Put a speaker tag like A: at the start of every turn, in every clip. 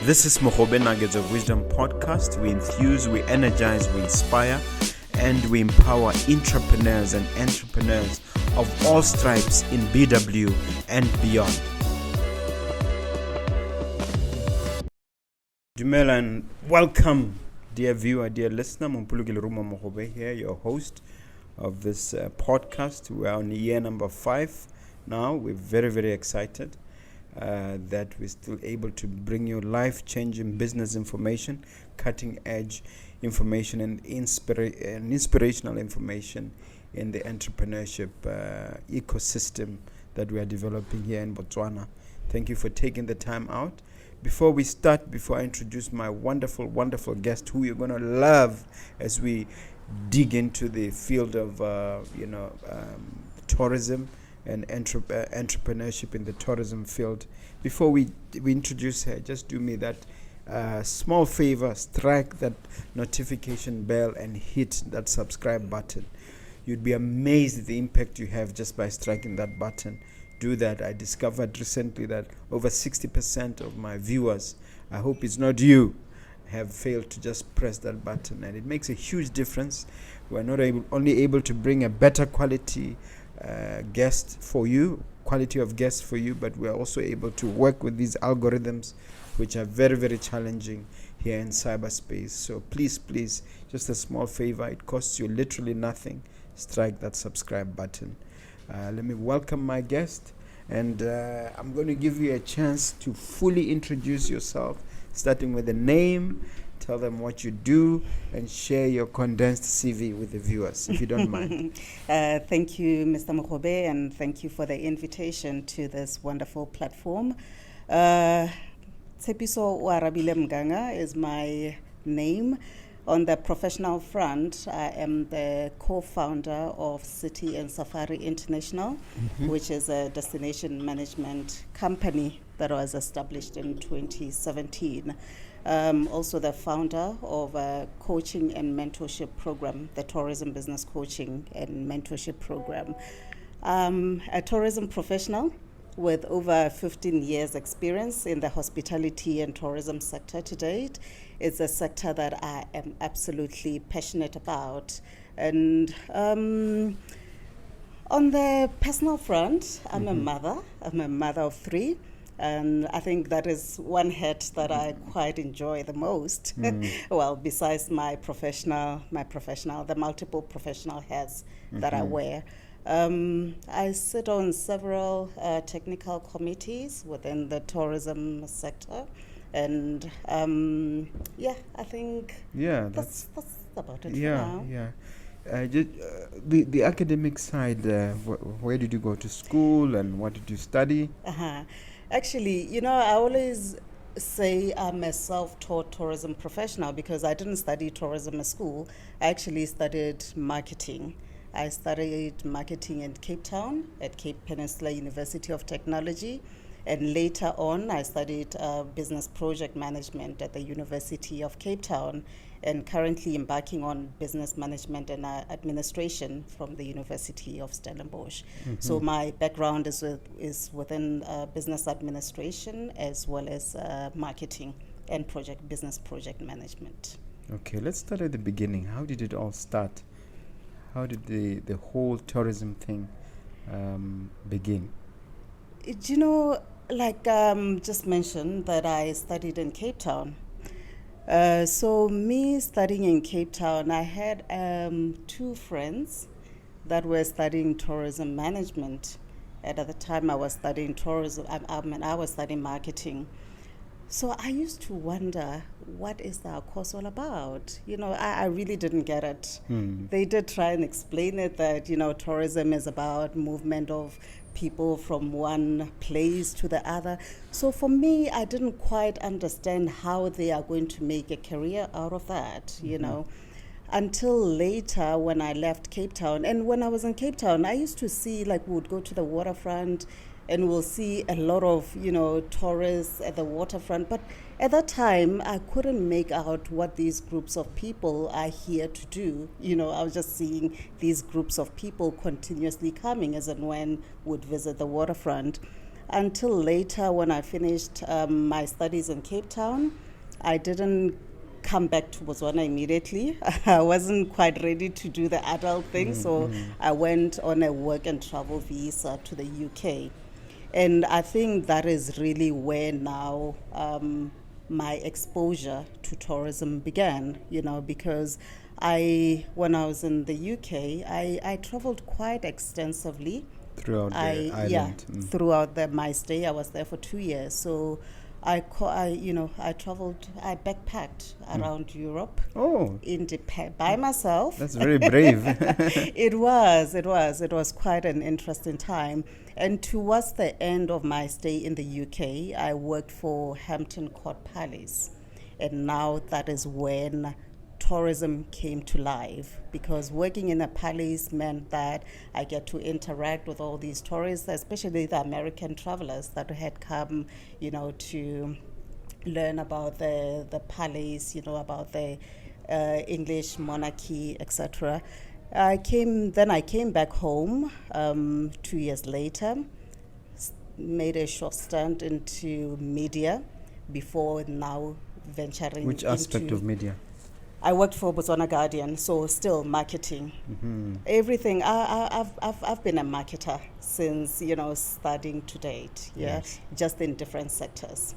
A: This is Mogobe Nuggets of Wisdom podcast. We infuse, we energize, we inspire, and we empower entrepreneurs and entrepreneurs of all stripes in BW and beyond. Dumela and welcome, dear viewer, dear listener. Mompoloki Lerumo Mogobe here, your host of this podcast. We are on year number 5 now. We're very, very excited that we're still able to bring you life-changing business information, cutting-edge information, and inspirational information in the entrepreneurship ecosystem that we are developing here in Botswana. Thank you for taking the time out. Before I introduce my wonderful, wonderful guest who you're going to love as we dig into the field of, tourism and entrepreneurship in the tourism field. Before we introduce her, just do me that small favor, strike that notification bell and hit that subscribe button. You'd be amazed at the impact you have just by striking that button. Do that. I discovered recently that over 60% of my viewers, I hope it's not you, have failed to just press that button, and it makes a huge difference. We're not only able to bring a better quality guest for you, quality of guests for you, but we're also able to work with these algorithms, which are very, very challenging here in cyberspace. So please, just a small favor. It costs you literally nothing. Strike that subscribe button. Let me welcome my guest, and I'm going to give you a chance to fully introduce yourself, starting with a name. Tell them what you do and share your condensed CV with the viewers, if you don't mind.
B: Thank you, Mr. Mogobe, and thank you for the invitation to this wonderful platform. Tshepiso Oarabile Mganga is my name. On the professional front, I am the co-founder of City and Safari International, which is a destination management company that was established in 2017. Also the founder of a coaching and mentorship program, the Tourism Business Coaching and Mentorship Program. A tourism professional with over 15 years experience in the hospitality and tourism sector to date. It's a sector that I am absolutely passionate about. And on the personal front, I'm a mother. I'm a mother of 3. And I think that is one hat that I quite enjoy the most. Well, besides the multiple professional hats that I wear. I sit on several technical committees within the tourism sector. And I think that's about it for now.
A: The academic side, where did you go to school and what did you study?
B: Actually, I always say I'm a self-taught tourism professional because I didn't study tourism at school. I actually studied marketing. I studied marketing in Cape Town at Cape Peninsula University of Technology. And later on, I studied business project management at the University of Cape Town, and currently embarking on business management and administration from the University of Stellenbosch. So my background is within business administration as well as marketing and business project management.
A: Okay, let's start at the beginning. How did it all start? How did the whole tourism thing begin?
B: Just mentioned that I studied in Cape Town. So me studying in Cape Town, I had 2 friends that were studying tourism management. And at the time I was studying tourism, I was studying marketing. So I used to wonder, what is that course all about? I really didn't get it. They did try and explain it that, tourism is about movement of people from one place to the other. So for me, I didn't quite understand how they are going to make a career out of that, until later when I left Cape Town. And when I was in Cape Town, I used to see, we would go to the waterfront and we'll see a lot of, tourists at the waterfront. But at that time, I couldn't make out what these groups of people are here to do. I was just seeing these groups of people continuously coming as and when would visit the waterfront. until later when I finished my studies in Cape Town. I didn't come back to Botswana immediately. I wasn't quite ready to do the adult thing, so I went on a work and travel visa to the UK. And I think that is really where now my exposure to tourism began, because when I was in the UK, I traveled quite extensively.
A: Throughout the island.
B: Yeah, throughout my stay. I was there for 2 years. So I traveled, I backpacked around Europe.
A: Oh.
B: By myself.
A: That's very brave.
B: It was quite an interesting time. And towards the end of my stay in the UK, I worked for Hampton Court Palace. And now that is when tourism came to life, because working in a palace meant that I get to interact with all these tourists, especially the American travelers that had come, to learn about the palace, about the English monarchy, etc. I came back home 2 years later, made a short stint into media before now venturing.
A: Which aspect of media?
B: I worked for Botswana Guardian, so still marketing. Everything. I've been a marketer since starting to date. Yeah,
A: yes.
B: Just in different sectors.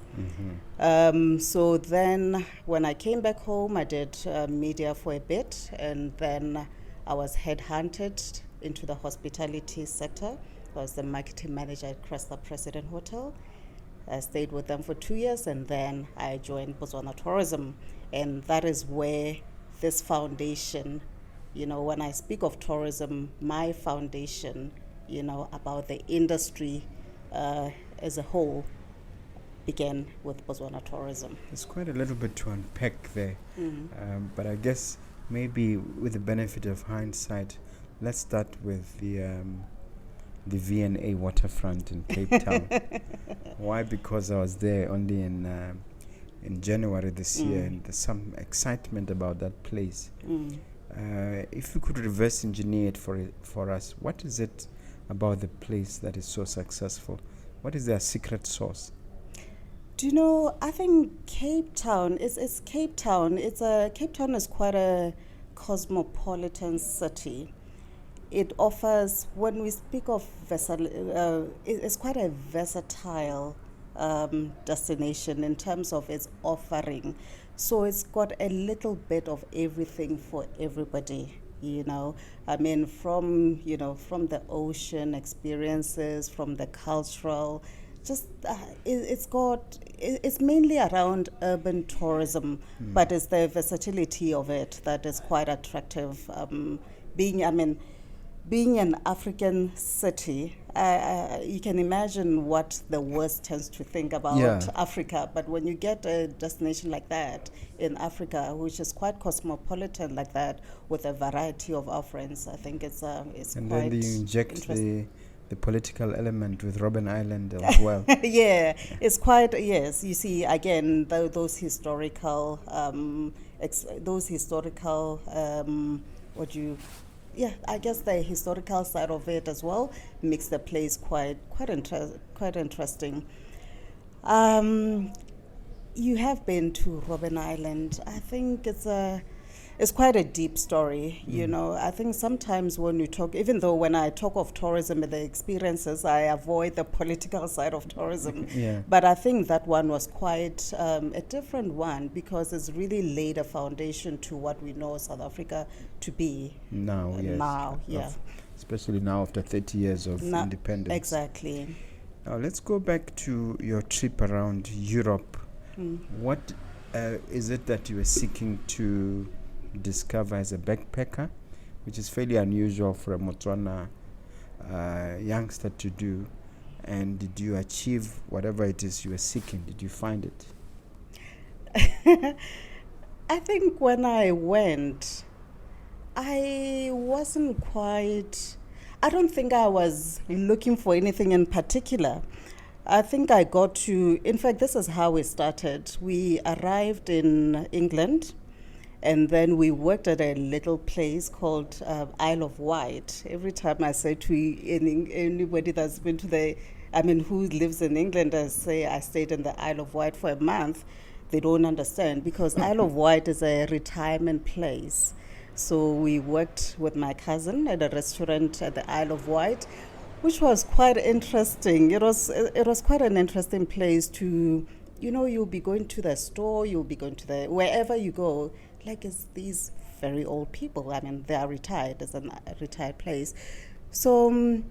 B: So then, when I came back home, I did media for a bit, and then I was headhunted into the hospitality sector. I was the marketing manager at Cresta President Hotel. I stayed with them for 2 years, and then I joined Botswana Tourism. And that is where this foundation, when I speak of tourism, my foundation, about the industry as a whole began with Botswana Tourism.
A: There's quite a little bit to unpack there. But I guess maybe with the benefit of hindsight, let's start with the V&A waterfront in Cape Town. Why? Because I was there only in January this year, and there's some excitement about that place. If you could reverse engineer it for us, what is it about the place that is so successful? What is their secret sauce?
B: Do you know, I think Cape Town is Cape Town. Cape Town is quite a cosmopolitan city. It offers, when we speak of it's quite a versatile destination in terms of its offering. So it's got a little bit of everything for everybody. I mean, from the ocean experiences, from the cultural, it's mainly around urban tourism, but it's the versatility of it that is quite attractive. Being an African city, you can imagine what the West tends to think about Africa. But when you get a destination like that in Africa, which is quite cosmopolitan like that, with a variety of offerings, I think it's
A: and
B: quite
A: then you inject the political element with Robben Island as well.
B: Yeah, it's quite, yes. You see, again, those historical, I guess the historical side of it as well makes the place quite interesting. You have been to Robben Island. I think it's quite a deep story. I think sometimes when you talk, even though when I talk of tourism and the experiences, I avoid the political side of tourism. But I think that one was quite a different one, because it's really laid a foundation to what we know South Africa to be
A: now. Especially now after 30 years of independence.
B: Exactly.
A: Now let's go back to your trip around Europe. What is it that you were seeking to discover as a backpacker, which is fairly unusual for a Botswana youngster to do? And did you achieve whatever it is you were seeking? Did you find it?
B: I think when I went, I wasn't quite, I don't think I was looking for anything in particular. I think I got to, in fact, this is how we started. We arrived in England, and then we worked at a little place called Isle of Wight. Every time I say to anybody that's been to the I mean, who lives in England and say I stayed in the Isle of Wight for a month, they don't understand because Isle of Wight is a retirement place. So we worked with my cousin at a restaurant at the Isle of Wight, which was quite interesting. It was quite an interesting place to, you'll be going to the store, you'll be going to wherever you go, like it's these very old people. I mean, they are retired. It's a retired place. So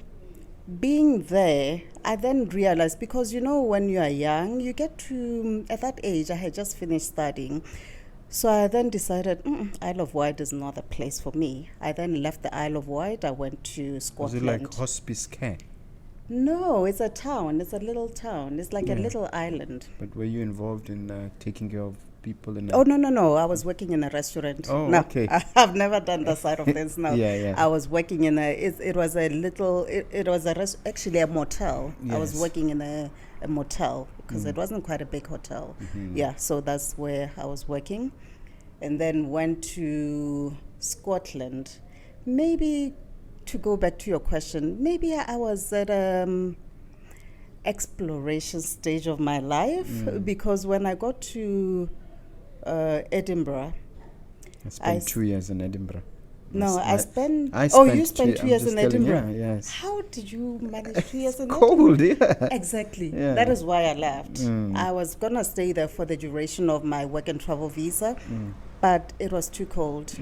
B: being there, I then realized, because when you are young, you get to, at that age, I had just finished studying. So I then decided, Isle of Wight is not a place for me. I then left the Isle of Wight. I went to Scotland.
A: Was it like hospice care?
B: No, it's a town. It's a little town. It's like a little island.
A: But were you involved in taking care of people in?
B: Oh no! I was working in a restaurant.
A: Oh,
B: no,
A: okay.
B: I've never done that side of things. No,
A: Yeah.
B: I was working in it was a little. It was actually a motel.
A: Yes.
B: I was working in a motel because it wasn't quite a big hotel.
A: Mm-hmm.
B: Yeah, so that's where I was working, and then went to Scotland. Maybe to go back to your question, maybe I was at exploration stage of my life because when I got to Edinburgh,
A: I spent 2 years in Edinburgh.
B: No, I spent. You spent 2
A: I'm
B: years
A: just
B: in
A: telling you,
B: Edinburgh.
A: yes.
B: How did you manage 2 years in
A: Cold,
B: Edinburgh?
A: yeah.
B: Exactly.
A: Yeah.
B: That is why I left. I was gonna stay there for the duration of my work and travel visa, but it was too cold.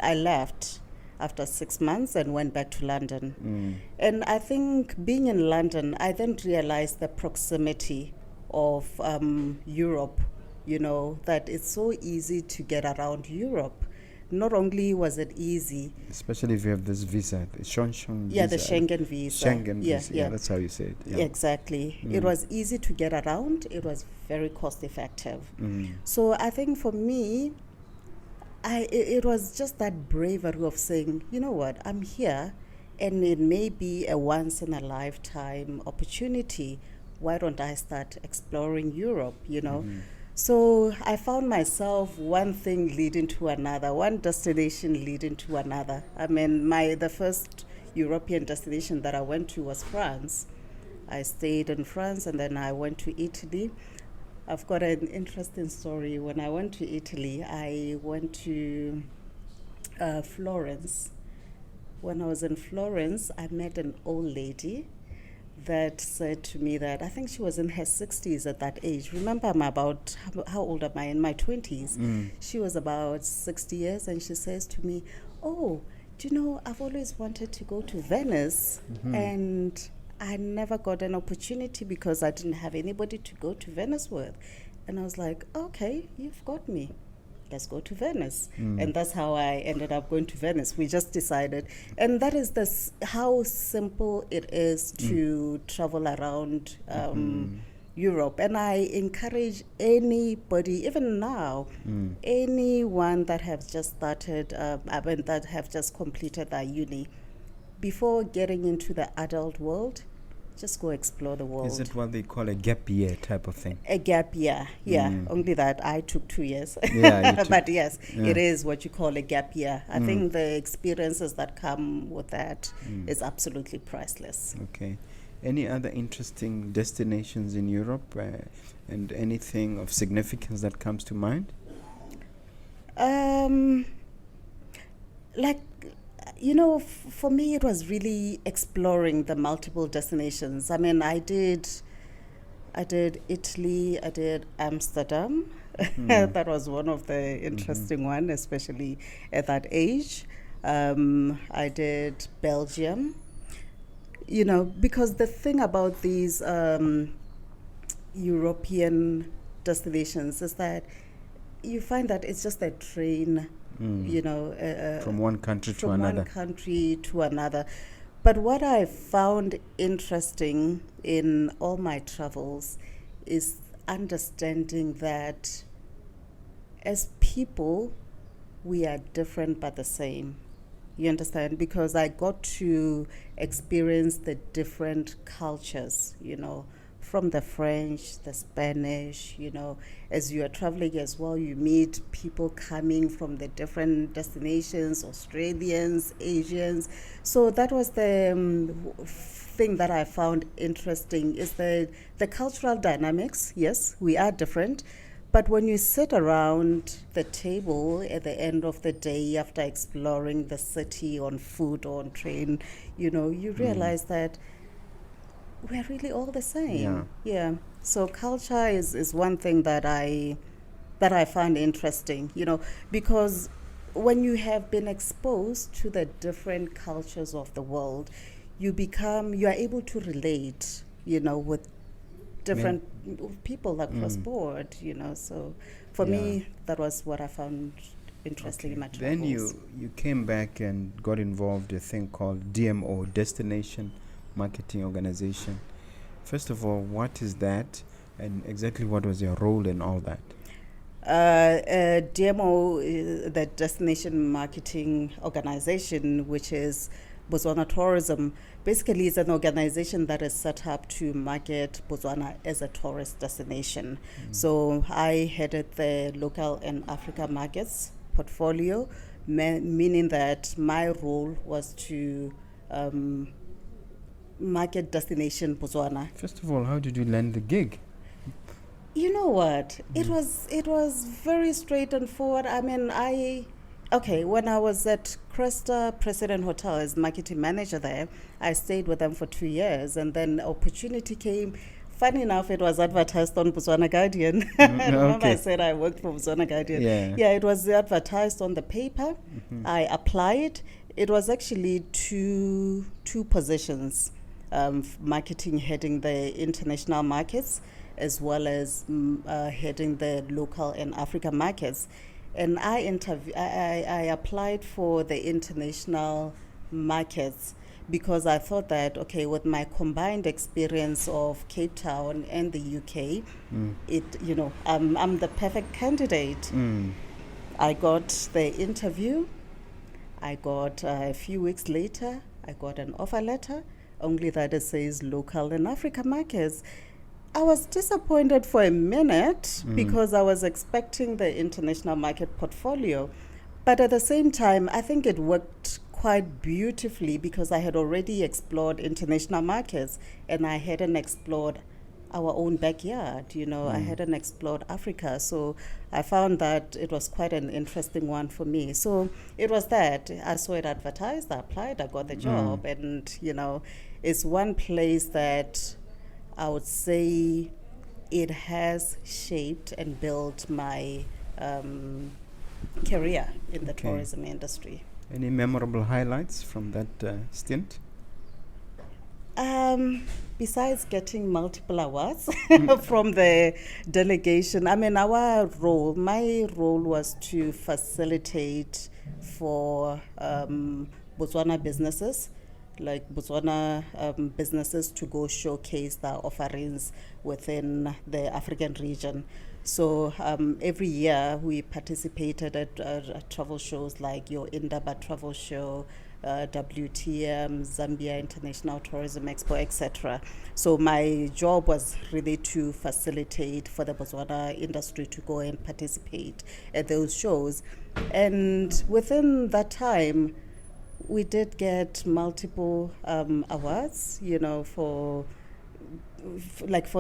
B: I left after 6 months and went back to London. And I think being in London, I then realized the proximity of Europe. That it's so easy to get around Europe. Not only was it easy,
A: especially if you have this visa, the Schengen visa.
B: Yeah, the Schengen visa.
A: Schengen visa, yeah, that's how you say it. Yeah.
B: Exactly. It was easy to get around. It was very cost effective. So I think for me, it was just that bravery of saying, you know what, I'm here, and it may be a once in a lifetime opportunity. Why don't I start exploring Europe, So I found myself one thing leading to another, one destination leading to another. I mean, the first European destination that I went to was France. I stayed in France and then I went to Italy. I've got an interesting story. When I went to Italy, I went to Florence. When I was in Florence, I met an old lady that said to me that I think she was in her 60s at that age. Remember, I'm about, how old am I? In my 20s. She was about 60 years, and she says to me, oh, do you know, I've always wanted to go to Venice, and I never got an opportunity because I didn't have anybody to go to Venice with. And I was like, okay, you've got me. Let's go to Venice. And that's how I ended up going to Venice. We just decided. And that is how simple it is to travel around Europe. And I encourage anybody, even now, anyone that has just started, that have just completed their uni, before getting into the adult world, just go explore the world.
A: Is it what they call a gap year type of thing?
B: A gap year, yeah. Only that I took 2 years.
A: Yeah,
B: but yes, it is what you call a gap year. I think the experiences that come with that is absolutely priceless.
A: Okay. Any other interesting destinations in Europe and anything of significance that comes to mind?
B: For me, it was really exploring the multiple destinations. I mean, I did Italy, I did Amsterdam. That was one of the interesting one, especially at that age. I did Belgium. Because the thing about these European destinations is that you find that it's just a train,
A: from one country to another.
B: From one country to another. But what I found interesting in all my travels is understanding that as people, we are different but the same. You understand? Because I got to experience the different cultures, from the French, the Spanish, as you are traveling as well, you meet people coming from the different destinations, Australians, Asians. So that was the thing that I found interesting, is the cultural dynamics. Yes, we are different. But when you sit around the table at the end of the day after exploring the city on foot or on train, you realize that we're really all the same. Yeah. So culture is one thing that I find interesting, because when you have been exposed to the different cultures of the world, you are able to relate, with different people across board, So for me, that was what I found interesting in my travels.
A: Then you came back and got involved in a thing called DMO, Destination Marketing Organization. First of all, what is that, and exactly what was your role in all that?
B: DMO, the Destination Marketing Organization, which is Botswana Tourism, basically is an organization that is set up to market Botswana as a tourist destination. So I headed the local and Africa markets portfolio, meaning that my role was to market destination Botswana.
A: First of all, how did you land the gig?
B: You know what? It was very straightforward. I mean, when I was at Cresta President Hotel as marketing manager there, I stayed with them for 2 years, and then opportunity came. Funny enough, it was advertised on Botswana Guardian. Remember I said I worked for Botswana Guardian?
A: Yeah,
B: it was advertised on the paper. I applied. It was actually two positions, marketing heading the international markets, as well as heading the local and Africa markets. And I applied for the international markets because I thought that, with my combined experience of Cape Town and the UK, I'm the perfect candidate. I got the interview. I got a few weeks later, I got an offer letter, only that it says local and Africa markets. I was disappointed for a minute because I was expecting the international market portfolio. But at the same time, I think it worked quite beautifully because I had already explored international markets and I hadn't explored our own backyard. I hadn't explored Africa. So I found that it was quite an interesting one for me. So it was that. I saw it advertised, I applied, I got the job. And, it's one place that I would say it has shaped and built my career in the tourism industry.
A: Any memorable highlights from that stint?
B: Besides getting multiple awards from the delegation, my role was to facilitate for Botswana businesses, like Botswana businesses, to go showcase their offerings within the African region. So every year we participated at travel shows like your Indaba Travel Show, WTM, Zambia International Tourism Expo, etc. So my job was really to facilitate for the Botswana industry to go and participate at those shows. And within that time, we did get multiple awards, for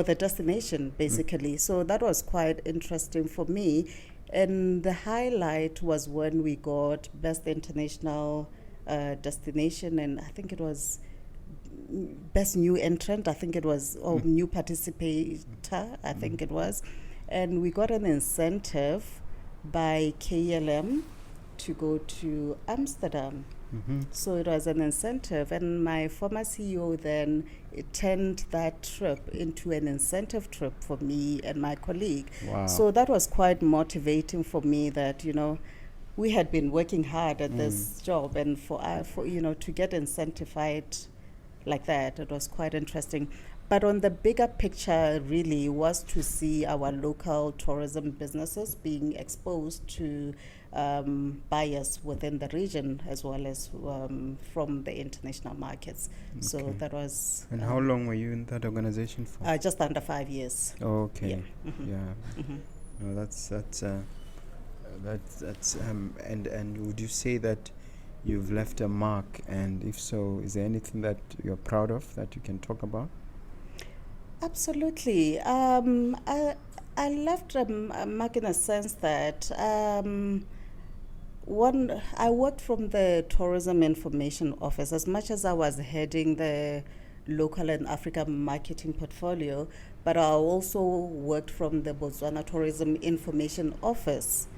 B: the destination, basically. So that was quite interesting for me. And the highlight was when we got Best International Destination, and I think it was Best New Entrant, I think it was, or New Participator, I think it was. And we got an incentive by KLM to go to Amsterdam. So it was an incentive, and my former CEO then turned that trip into an incentive trip for me and my colleague.
A: Wow.
B: So that was quite motivating for me that, we had been working hard at this job, and for to get incentivized like that, it was quite interesting. But on the bigger picture, really, was to see our local tourism businesses being exposed to buyers within the region as well as from the international markets. So
A: Okay.
B: that was.
A: And how long were you in that organization for?
B: Just under 5 years.
A: Okay.
B: Yeah. Mhm.
A: Yeah.
B: Mhm.
A: No, that's and would you say that you've left a mark? And if so, is there anything that you're proud of that you can talk about?
B: Absolutely. I left a mark in a sense that I worked from the Tourism Information Office. As much as I was heading the local and African marketing portfolio, but I also worked from the Botswana Tourism Information Office,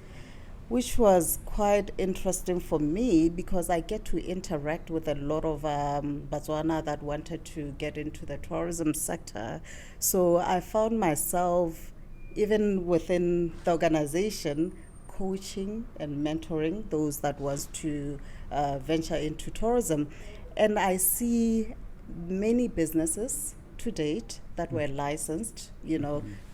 B: which was quite interesting for me because I get to interact with a lot of Botswana that wanted to get into the tourism sector. So I found myself, even within the organization, coaching and mentoring those that was to venture into tourism. And I see many businesses to date that were licensed,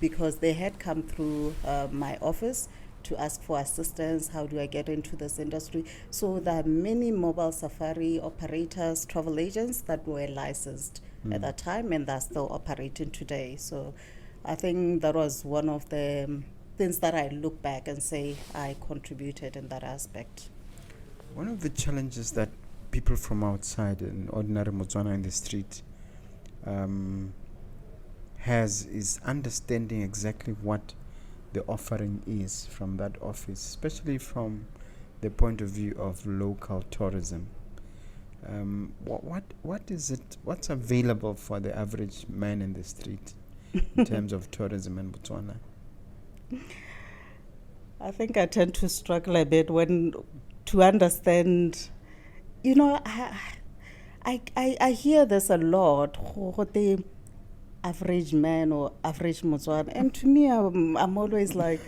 B: because they had come through my office to ask for assistance. How do I get into this industry? So there are many mobile safari operators, travel agents that were licensed at that time, and they're still operating today. So I think that was one of the things that I look back and say I contributed in that aspect.
A: One of the challenges that people from outside and ordinary Motswana in the street has is understanding exactly what the offering is from that office, especially from the point of view of local tourism. What is it? What's available for the average man in the street in terms of tourism in Botswana?
B: I think I tend to struggle a bit to understand. I hear this a lot. The average man or average Motswana, and to me, I'm always like,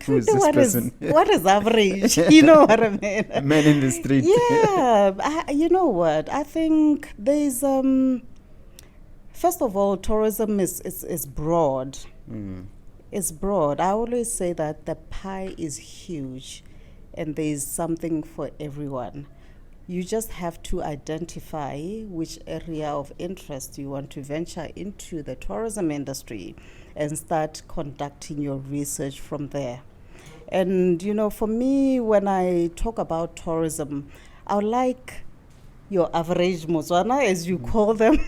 A: Who is this person?
B: What is average? You know what I mean?
A: A man in the street.
B: Yeah, you know what? I think there's first of all, tourism is broad. It's broad. I always say that the pie is huge, and there's something for everyone. You just have to identify which area of interest you want to venture into the tourism industry and start conducting your research from there. And, for me, when I talk about tourism, I would like your average Motswana, as you call them,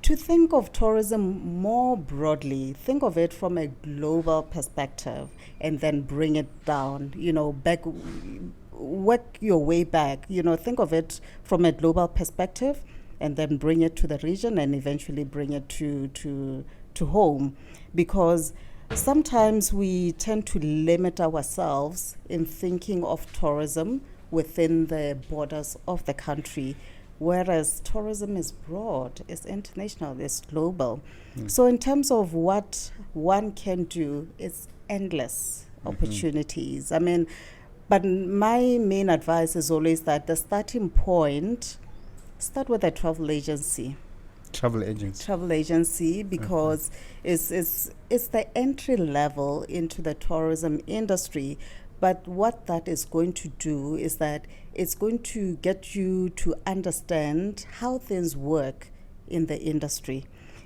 B: to think of tourism more broadly. Think of it from a global perspective and then bring it down, back. Work your way back, think of it from a global perspective and then bring it to the region and eventually bring it to home. Because sometimes we tend to limit ourselves in thinking of tourism within the borders of the country, whereas tourism is broad, it's international, it's global. So in terms of what one can do, it's endless opportunities. But my main advice is always that the starting point, start with a travel agency.
A: Travel agency,
B: because it's the entry level into the tourism industry. But what that is going to do is that it's going to get you to understand how things work in the industry.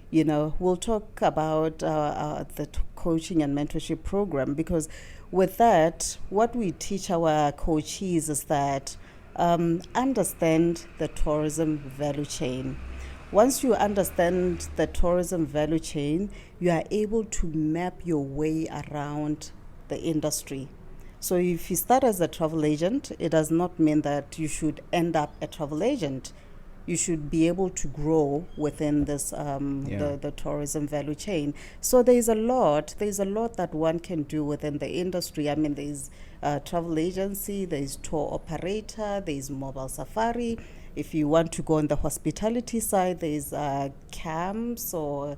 B: We'll talk about the coaching and mentorship program, because with that, what we teach our coachees is that understand the tourism value chain. Once you understand the tourism value chain, you are able to map your way around the industry. So if you start as a travel agent, it does not mean that you should end up a travel agent. You should be able to grow within this the tourism value chain. So there's a lot that one can do within the industry. There's travel agency, there's tour operator, there's mobile safari. If you want to go on the hospitality side, there's camps or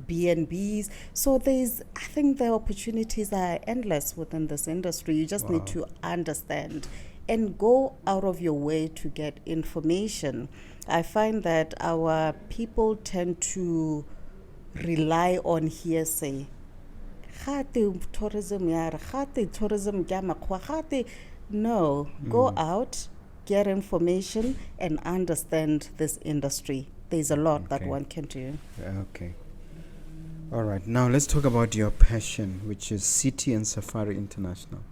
B: B&Bs. So I think the opportunities are endless within this industry. You just need to understand and go out of your way to get information. I find that our people tend to rely on hearsay. Tourism, no, go out, get information, and understand this industry. There's a lot that one can do.
A: Okay. All right. Now let's talk about your passion, which is City and Safari International.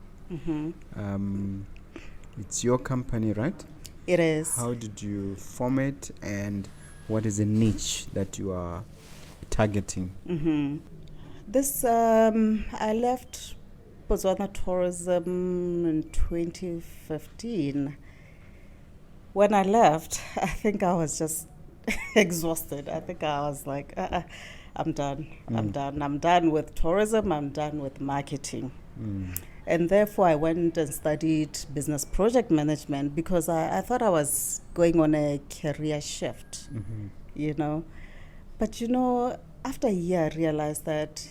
A: It's your company, right?
B: It is.
A: How did you form it, and what is the niche that you are targeting?
B: This I left Botswana Tourism in 2015. When I left, I think I was just exhausted. I think I was like, I'm done. I'm done. I'm done with tourism. I'm done with marketing. And therefore, I went and studied business project management because I thought I was going on a career shift, you know. But, you know, after a year, I realized that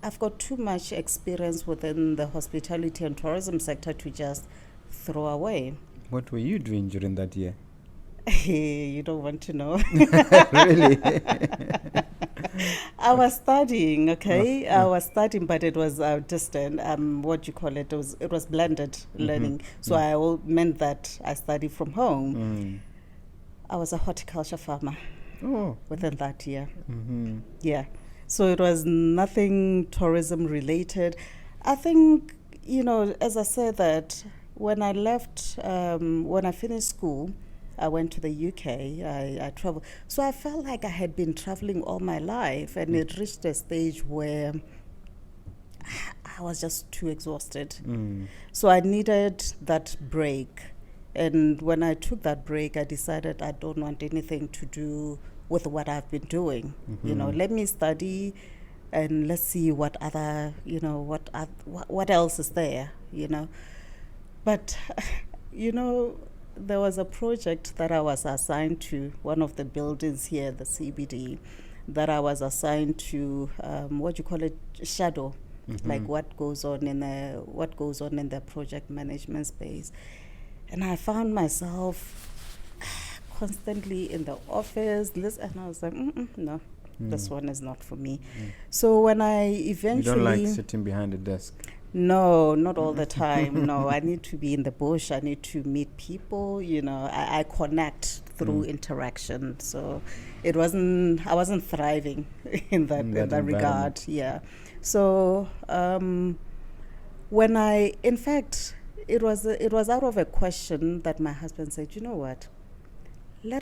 B: I've got too much experience within the hospitality and tourism sector to just throw away.
A: What were you doing during that year?
B: You don't want to know.
A: Really?
B: I was studying, okay? I was studying, but it was distant. What do you call it? It was blended learning. So I meant that I studied from home. I was a horticulture farmer within that year. Yeah. So it was nothing tourism related. I think, you know, as I said that when I left, when I finished school, I went to the UK, I traveled. So I felt like I had been traveling all my life, and it reached a stage where I was just too exhausted. So I needed that break. And when I took that break, I decided I don't want anything to do with what I've been doing. You know, let me study and let's see what other, you know, what else is there, you know. But, you know, there was a project that I was assigned to, one of the buildings here, the CBD, that I was assigned to, shadow, like what goes on in the project management space. And I found myself constantly in the office, and I was like, no, this one is not for me. So when I eventually...
A: You don't like sitting behind a desk?
B: No, not all the time. No, I need to be in the bush. I need to meet people. You know, I connect through interaction. So I wasn't thriving in that regard. Yeah. So when in fact, it was out of a question that my husband said, you know what, you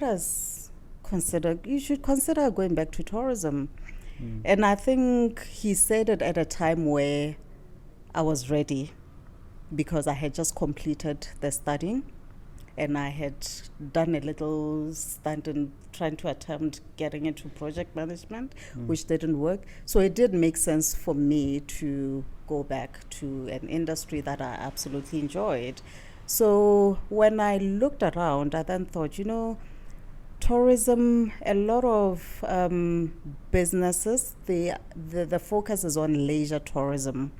B: should consider going back to tourism. And I think he said it at a time where I was ready, because I had just completed the studying and I had done a little stunt in trying to attempt getting into project management, which didn't work. So it did make sense for me to go back to an industry that I absolutely enjoyed. So when I looked around, I then thought, you know, tourism, a lot of businesses, the focus is on leisure tourism.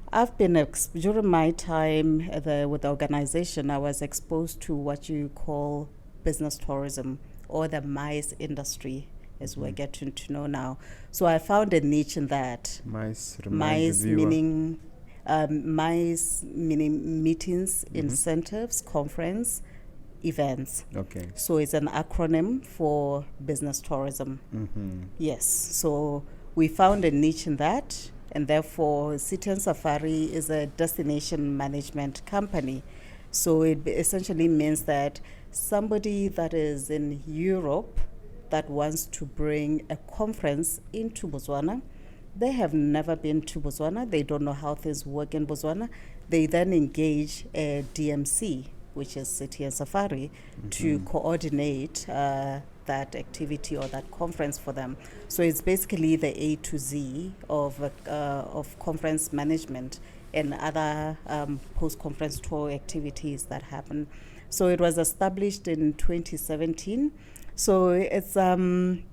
B: I've been, during my time with the organization, I was exposed to what you call business tourism, or the MICE industry, as we're getting to know now. So I found a niche in that. MICE meaning meetings, incentives, conference, events.
A: Okay.
B: So it's an acronym for business tourism. Yes. So we found a niche in that. And therefore, City and Safari is a destination management company. So it essentially means that somebody that is in Europe that wants to bring a conference into Botswana, they have never been to Botswana, they don't know how things work in Botswana, they then engage a DMC, which is City and Safari, to coordinate that activity or that conference for them. So it's basically the A to Z of conference management and other post-conference tour activities that happen. So it was established in 2017. So it's, currently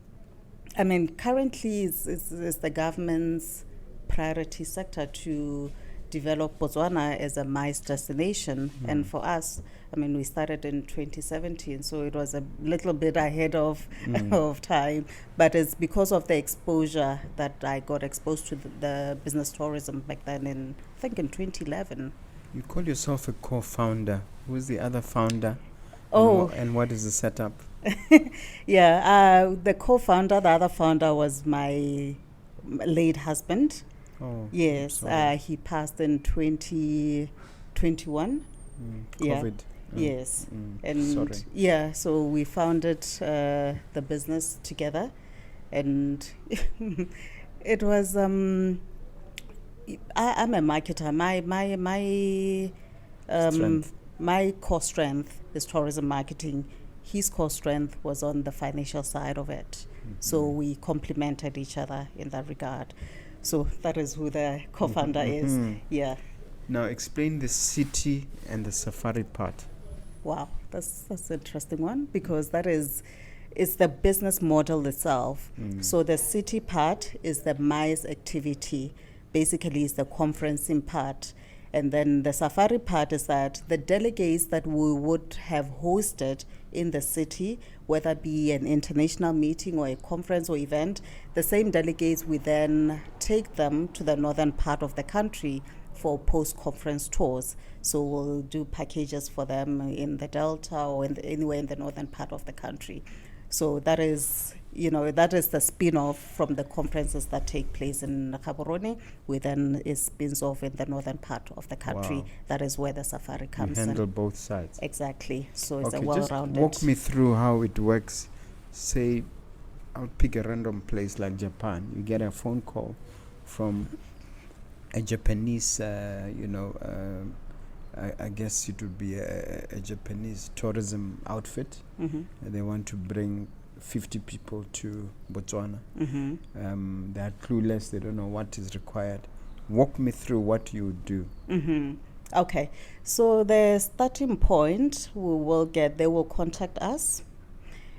B: it's the government's priority sector to develop Botswana as a MICE destination. And for us, I mean, we started in 2017, so it was a little bit ahead of of time. But it's because of the exposure that I got exposed to the business tourism back then I think in 2011.
A: You call yourself a co-founder. Who's the other founder?
B: Oh.
A: And what is the setup?
B: Yeah, the co-founder, the other founder was my late husband.
A: Oh,
B: Yes,
A: sorry.
B: he passed in 2021. Yeah.
A: COVID.
B: Yes. And
A: Sorry.
B: yeah, so we founded the business together, and it was I'm a marketer.
A: Strength.
B: My core strength is tourism marketing. His core strength was on the financial side of it. So we complemented each other in that regard. So that is who the co-founder is. Yeah.
A: Now explain the city and the safari part.
B: Wow, that's an interesting one, because it's the business model itself. So the city part is the MICE activity, basically is the conferencing part. And then the safari part is that the delegates that we would have hosted in the city, whether it be an international meeting or a conference or event, the same delegates, we then take them to the northern part of the country for post-conference tours. So we'll do packages for them in the Delta or anywhere in the northern part of the country. So that is, that is the spin-off from the conferences that take place in Gaborone, which then is spins off in the northern part of the country.
A: Wow.
B: That is where the safari comes
A: You handle
B: in.
A: both sides.
B: Exactly. So it's
A: Okay,
B: a
A: just
B: well-rounded.
A: walk me through how it works. Say, I'll pick a random place like Japan. You get a phone call from a Japanese, I guess it would be a Japanese tourism outfit. They want to bring 50 people to Botswana. They are clueless. They don't know what is required. Walk me through what you do.
B: Okay. So the starting point, they will contact us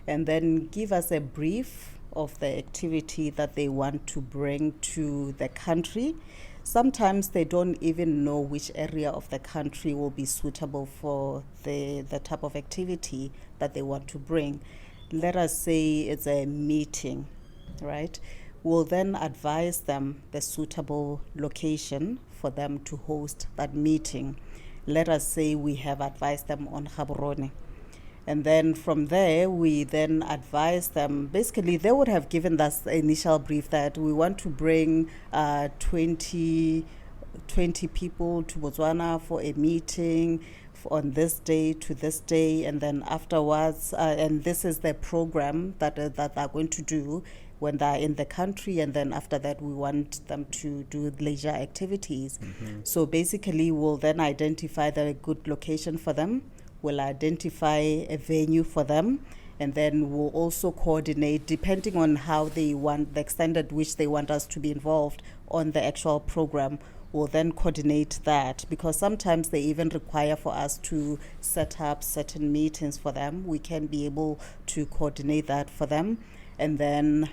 B: and then give us a brief of the activity that they want to bring to the country. Sometimes they don't even know which area of the country will be suitable for the type of activity that they want to bring. Let us say it's a meeting, right? We'll then advise them the suitable location for them to host that meeting. Let us say we have advised them on Gaborone. And then from there, we then advise them. Basically, they would have given us the initial brief that we want to bring 20 people to Botswana for a meeting on this day to this day. And then afterwards, and this is the program that they're going to do when they're in the country. And then after that, we want them to do leisure activities. So basically, we'll then identify the good location for them. We'll identify a venue for them, and then we'll also coordinate, depending on how they want, the extent at which they want us to be involved on the actual program. We'll then coordinate that, because sometimes they even require for us to set up certain meetings for them. We can be able to coordinate that for them, and then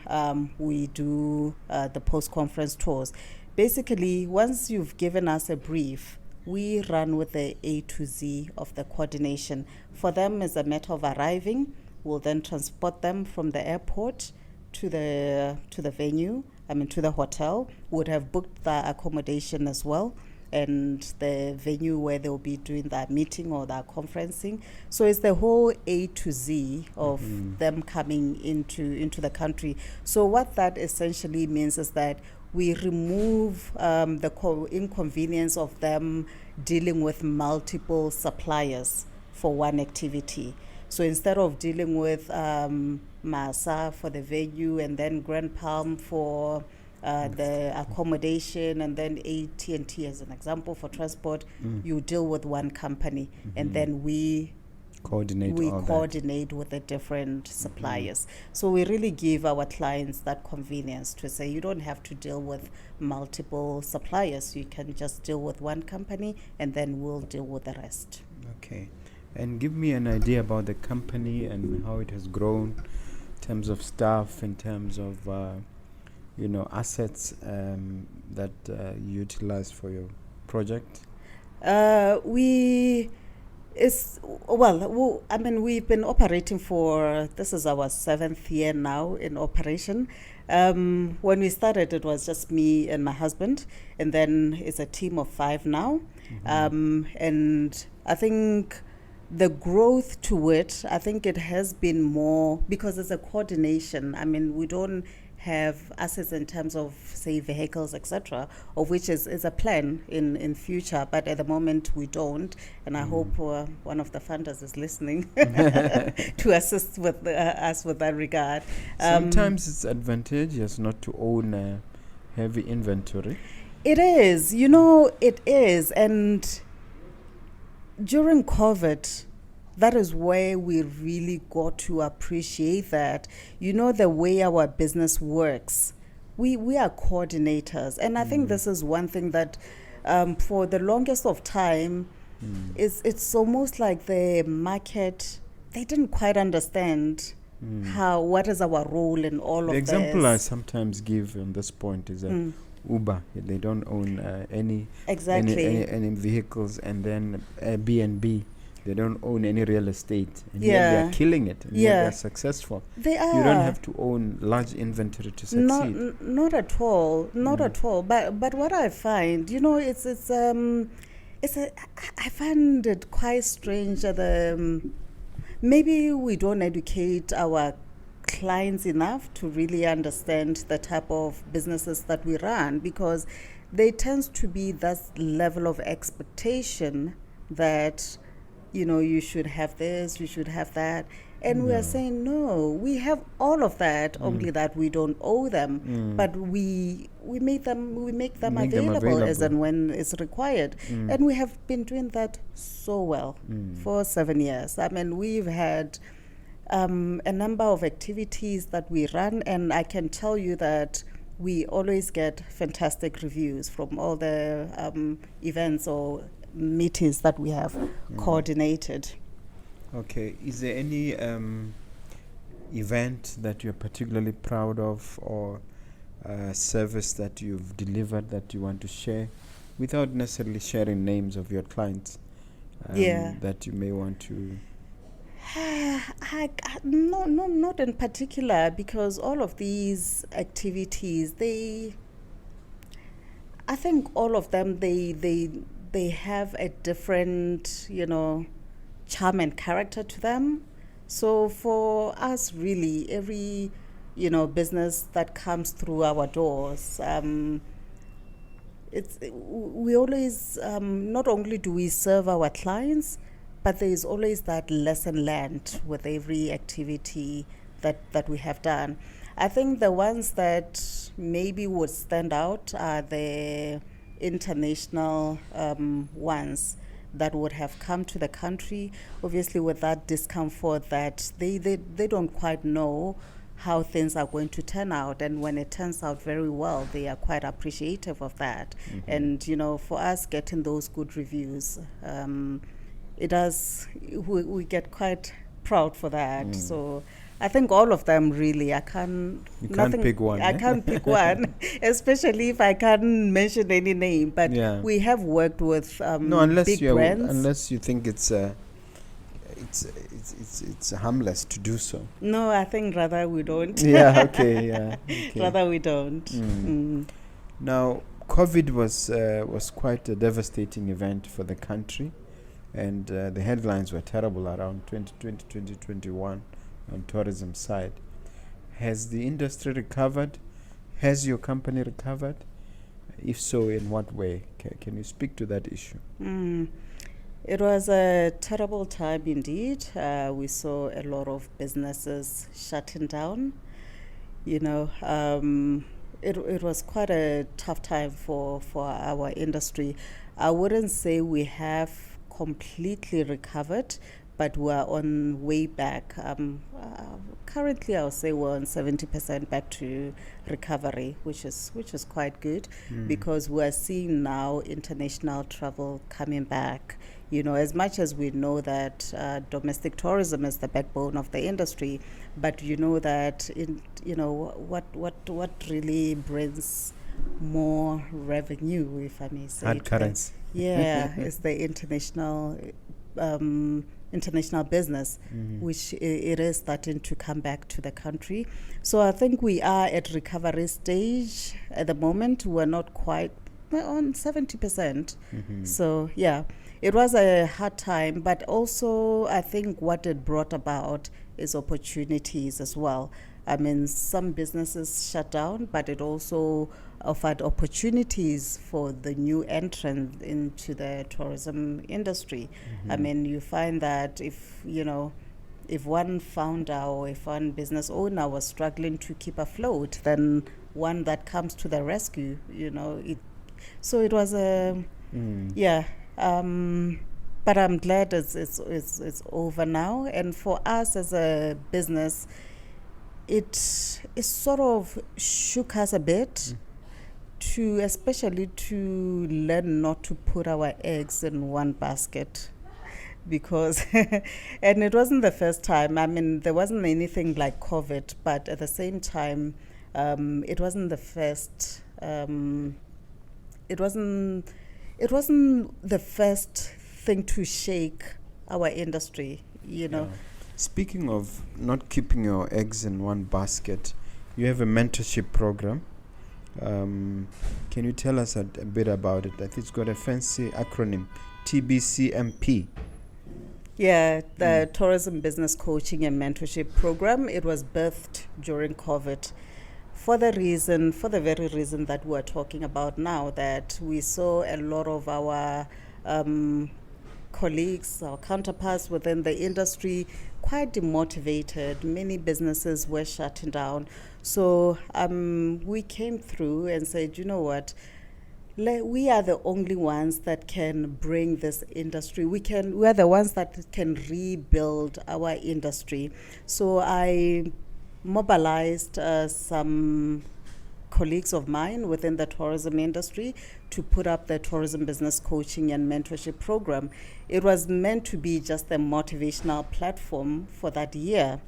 B: we do the post-conference tours. Basically, once you've given us a brief, we run with the A to Z of the coordination. For them, it's a matter of arriving. We'll then transport them from the airport to the venue, to the hotel. Would have booked the accommodation as well, and the venue where they'll be doing that meeting or that conferencing. So it's the whole A to Z of them coming into the country. So what that essentially means is that we remove the inconvenience of them dealing with multiple suppliers for one activity. So instead of dealing with Masa for the venue, and then Grand Palm for the accommodation, and then AT&T as an example for transport, you deal with one company, and then we coordinate with the different suppliers. So we really give our clients that convenience to say you don't have to deal with multiple suppliers. You can just deal with one company, and then we'll deal with the rest.
A: Okay. And give me an idea about the company and how it has grown in terms of staff, in terms of assets that you utilize for your project?
B: We've been operating this is our 7th year now in operation. When we started, it was just me and my husband, and then it's a team of 5 now. And I think the growth to it, I think it has been more because it's a coordination. I mean, we don't have assets in terms of, say, vehicles, etc., of which is a plan in future, but at the moment we don't. And I hope one of the funders is listening to assist with us with that regard.
A: Sometimes it's advantageous not to own a heavy inventory.
B: It is, it is. And during COVID, that is where we really got to appreciate that, the way our business works. We are coordinators. And I think this is one thing that for the longest of time, it's almost like the market, they didn't quite understand what is our role in all of this.
A: The example I sometimes give on this point is that Uber, they don't own any vehicles, and then B&B, they don't own any real estate, and yet they are killing it, and yet they're successful.
B: They are.
A: You don't have to own large inventory to succeed.
B: Not at all, at all. But what I find, I find it quite strange that maybe we don't educate our clients enough to really understand the type of businesses that we run, because there tends to be that level of expectation that you should have this, you should have that, and we are saying no, we have all of that, only that we don't owe them, but we make them available as and when it's required, and we have been doing that so well for 7 years. I mean, we've had a number of activities that we run, and I can tell you that we always get fantastic reviews from all the events or meetings that we have coordinated.
A: Okay. Is there any event that you're particularly proud of, or service that you've delivered that you want to share, without necessarily sharing names of your clients, that you may want to?
B: No, not in particular, because all of these activities, I think all of them, they have a different, charm and character to them. So for us, really, every, business that comes through our doors, we always, not only do we serve our clients, but there is always that lesson learned with every activity that we have done. I think the ones that maybe would stand out are the international ones that would have come to the country, obviously with that discomfort that they don't quite know how things are going to turn out, and when it turns out very well, they are quite appreciative of that. And for us, getting those good reviews, it does, we get quite proud for that. So I think all of them, really.
A: You can't pick one.
B: I can't pick one, especially if I can't mention any name. But we have worked with big brands.
A: Unless you think it's harmless to do so.
B: No, I think rather we don't.
A: Okay.
B: Rather we don't.
A: Now, COVID was quite a devastating event for the country, and the headlines were terrible around 2020, 2021 on tourism side. Has the industry recovered? Has your company recovered? If so, in what way? Can you speak to that issue?
B: It was a terrible time indeed. We saw a lot of businesses shutting down. It was quite a tough time for our industry. I wouldn't say we have completely recovered, but we're on way back. Currently, I'll say we're on 70% back to recovery, which is quite good, because we're seeing now international travel coming back. As much as we know that domestic tourism is the backbone of the industry, but that what really brings more revenue, if I may say.
A: Hard currency.
B: Yeah, it's the international business, which it is starting to come back to the country. So I think we are at recovery stage at the moment. We're not quite on 70%. So yeah, it was a hard time, but also I think what it brought about is opportunities as well. I mean, some businesses shut down, but it also offered opportunities for the new entrant into the tourism industry. I mean, you find that if one founder or if one business owner was struggling to keep afloat, then one that comes to the rescue, so it was a but I'm glad it's over now. And for us as a business, it sort of shook us a bit especially to learn not to put our eggs in one basket, because and it wasn't the first time. I mean, there wasn't anything like COVID, but at the same time, it wasn't the first. It wasn't the first thing to shake our industry.
A: Yeah. Speaking of not keeping your eggs in one basket, you have a mentorship program. Can you tell us a bit about it? I think it's got a fancy acronym, TBCMP.
B: Yeah, the Tourism Business Coaching and Mentorship Program. It was birthed during COVID for the very reason that we're talking about now, that we saw a lot of our colleagues, our counterparts within the industry, quite demotivated. Many businesses were shutting down. So we came through and said, you know what, we are the only ones that can bring this industry. We are the ones that can rebuild our industry. So I mobilized some colleagues of mine within the tourism industry to put up the Tourism Business Coaching and Mentorship Program. It was meant to be just a motivational platform for that year.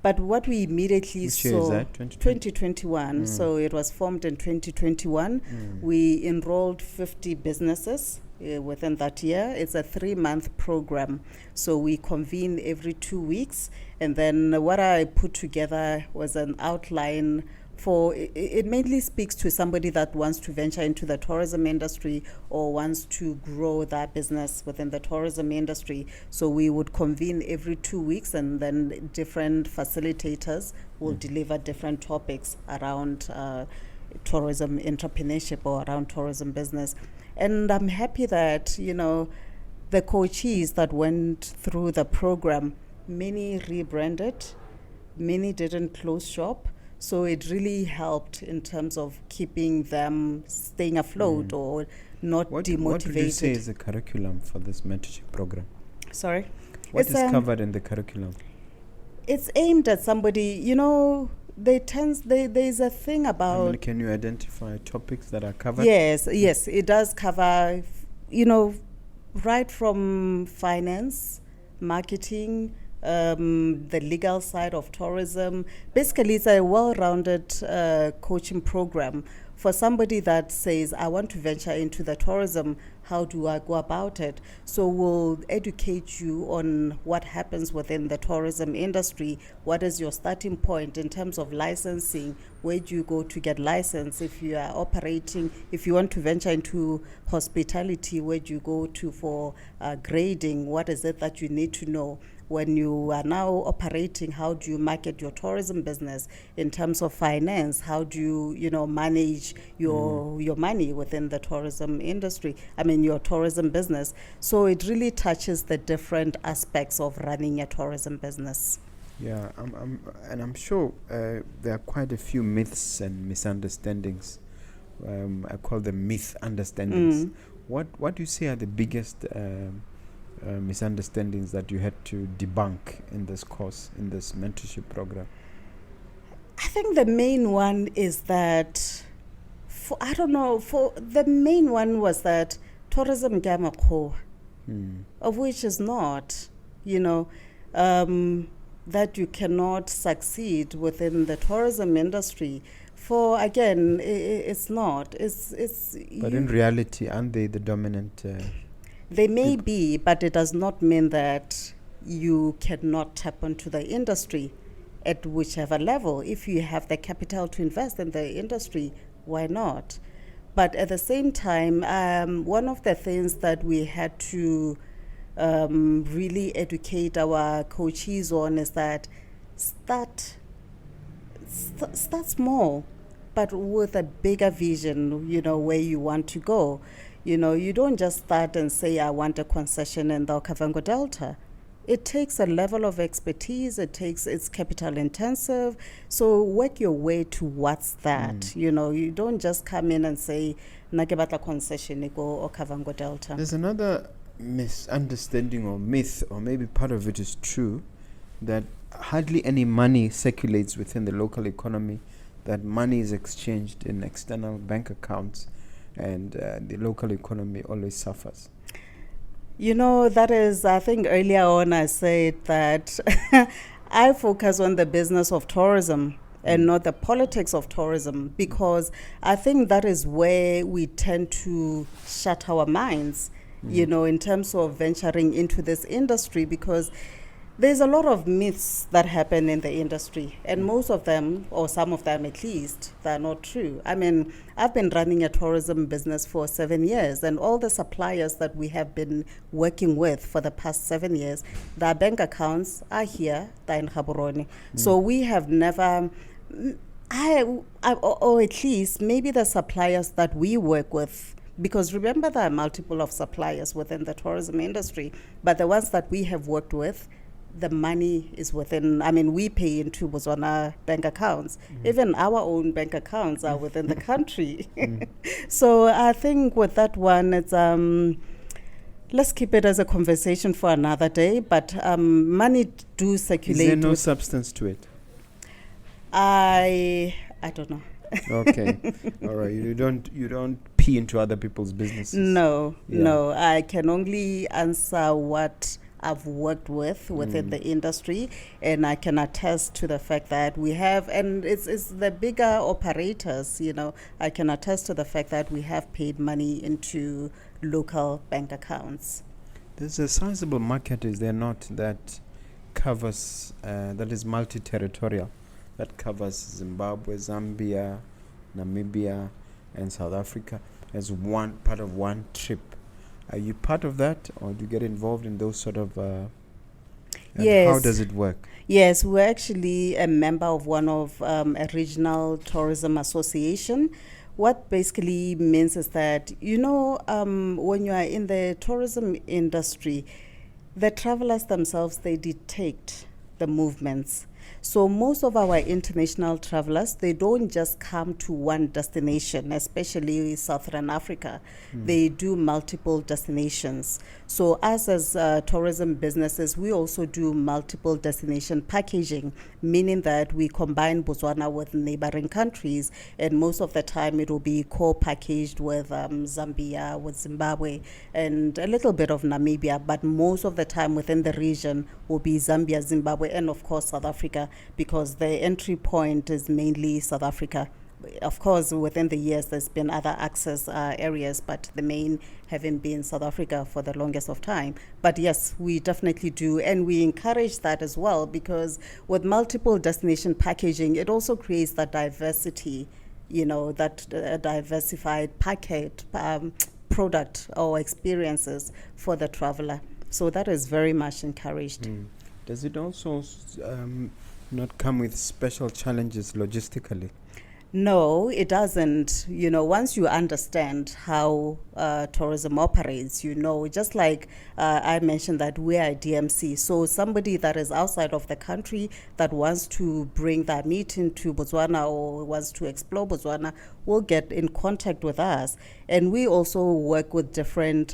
B: But what we immediately
A: Which
B: saw...
A: year is that?
B: 2021. So it was formed in 2021. We enrolled 50 businesses within that year. It's a 3-month program. So we convene every 2 weeks. And then what I put together was an outline for, it mainly speaks to somebody that wants to venture into the tourism industry or wants to grow their business within the tourism industry. So we would convene every 2 weeks, and then different facilitators will deliver different topics around tourism entrepreneurship or around tourism business. And I'm happy that, the coachees that went through the program, many rebranded, many didn't close shop. So it really helped in terms of keeping them staying afloat or not demotivated.
A: What would you say is the curriculum for this mentorship program?
B: Sorry?
A: What is covered in the curriculum?
B: It's aimed at somebody, there's a thing about...
A: Can you identify topics that are covered?
B: Yes, it does cover, right from finance, marketing, the legal side of tourism. Basically, it's a well-rounded coaching program for somebody that says, I want to venture into the tourism. How do I go about it? So we'll educate you on what happens within the tourism industry. What is your starting point in terms of licensing? Where do you go to get licensed? If you are operating, if you want to venture into hospitality, where do you go to for grading? What is it that you need to know? When you are now operating, how do you market your tourism business? In terms of finance, how do you, manage your money within the tourism industry? Your tourism business. So it really touches the different aspects of running a tourism business.
A: Yeah, I'm sure there are quite a few myths and misunderstandings. I call them myth understandings. What do you say are the biggest misunderstandings that you had to debunk in this course, in this mentorship program?
B: I think the main one is that, the main one was that tourism gamakho, of which is not, that you cannot succeed within the tourism industry For again, it's not. It's.
A: But in reality, aren't they the dominant?
B: They may be, but it does not mean that you cannot tap into the industry at whichever level. If you have the capital to invest in the industry, why not? But at the same time, one of the things that we had to really educate our coaches on is that start small, but with a bigger vision, where you want to go. You don't just start and say, I want a concession in the Okavango Delta. It takes a level of expertise. It's capital intensive. So work your way towards that. You don't just come in and say, Nagebata concession or Okavango Delta.
A: There's another misunderstanding or myth, or maybe part of it is true, that hardly any money circulates within the local economy, that money is exchanged in external bank accounts, and the local economy always suffers.
B: That is, I think earlier on I said that I focus on the business of tourism and not the politics of tourism, because I think that is where we tend to shut our minds, in terms of venturing into this industry, because there's a lot of myths that happen in the industry, and most of them, or some of them at least, they're not true. I mean, I've been running a tourism business for 7 years, and all the suppliers that we have been working with for the past 7 years, their bank accounts are here, they're in Gaborone. So we have never, or at least maybe the suppliers that we work with, because remember there are multiple of suppliers within the tourism industry, but the ones that we have worked with, the money is within, we pay into Botswana bank accounts. Even our own bank accounts are within the country. So I think with that one, it's let's keep it as a conversation for another day, but money do circulate.
A: Is there no substance to it?
B: I don't know.
A: Okay. All right. You don't pee into other people's businesses.
B: No. I can only answer what I've worked with within the industry, and I can attest to the fact that we have, and it's the bigger operators, I can attest to the fact that we have paid money into local bank accounts.
A: There's a sizable market, is there not, that covers, that is multi-territorial, that covers Zimbabwe, Zambia, Namibia, and South Africa as one part of one trip. Are you part of that, or do you get involved in those sort of...
B: Yes.
A: How does it work?
B: Yes, we're actually a member of one of a regional tourism association. What basically means is that, when you are in the tourism industry, the travelers themselves, they dictate the movements. So most of our international travelers, they don't just come to one destination, especially Southern Africa. They do multiple destinations. So us as tourism businesses, we also do multiple destination packaging, meaning that we combine Botswana with neighboring countries, and most of the time it will be co-packaged with Zambia, with Zimbabwe, and a little bit of Namibia, but most of the time within the region will be Zambia, Zimbabwe, and of course South Africa, because the entry point is mainly South Africa. Of course, within the years, there's been other access areas, but the main having been South Africa for the longest of time. But yes, we definitely do, and we encourage that as well, because with multiple destination packaging, it also creates that diversity, that diversified packet product or experiences for the traveler. So that is very much encouraged.
A: Does it also not come with special challenges logistically?
B: No, it doesn't. Once you understand how tourism operates, just like I mentioned that we are a DMC. So somebody that is outside of the country that wants to bring their meat into Botswana or wants to explore Botswana will get in contact with us. And we also work with different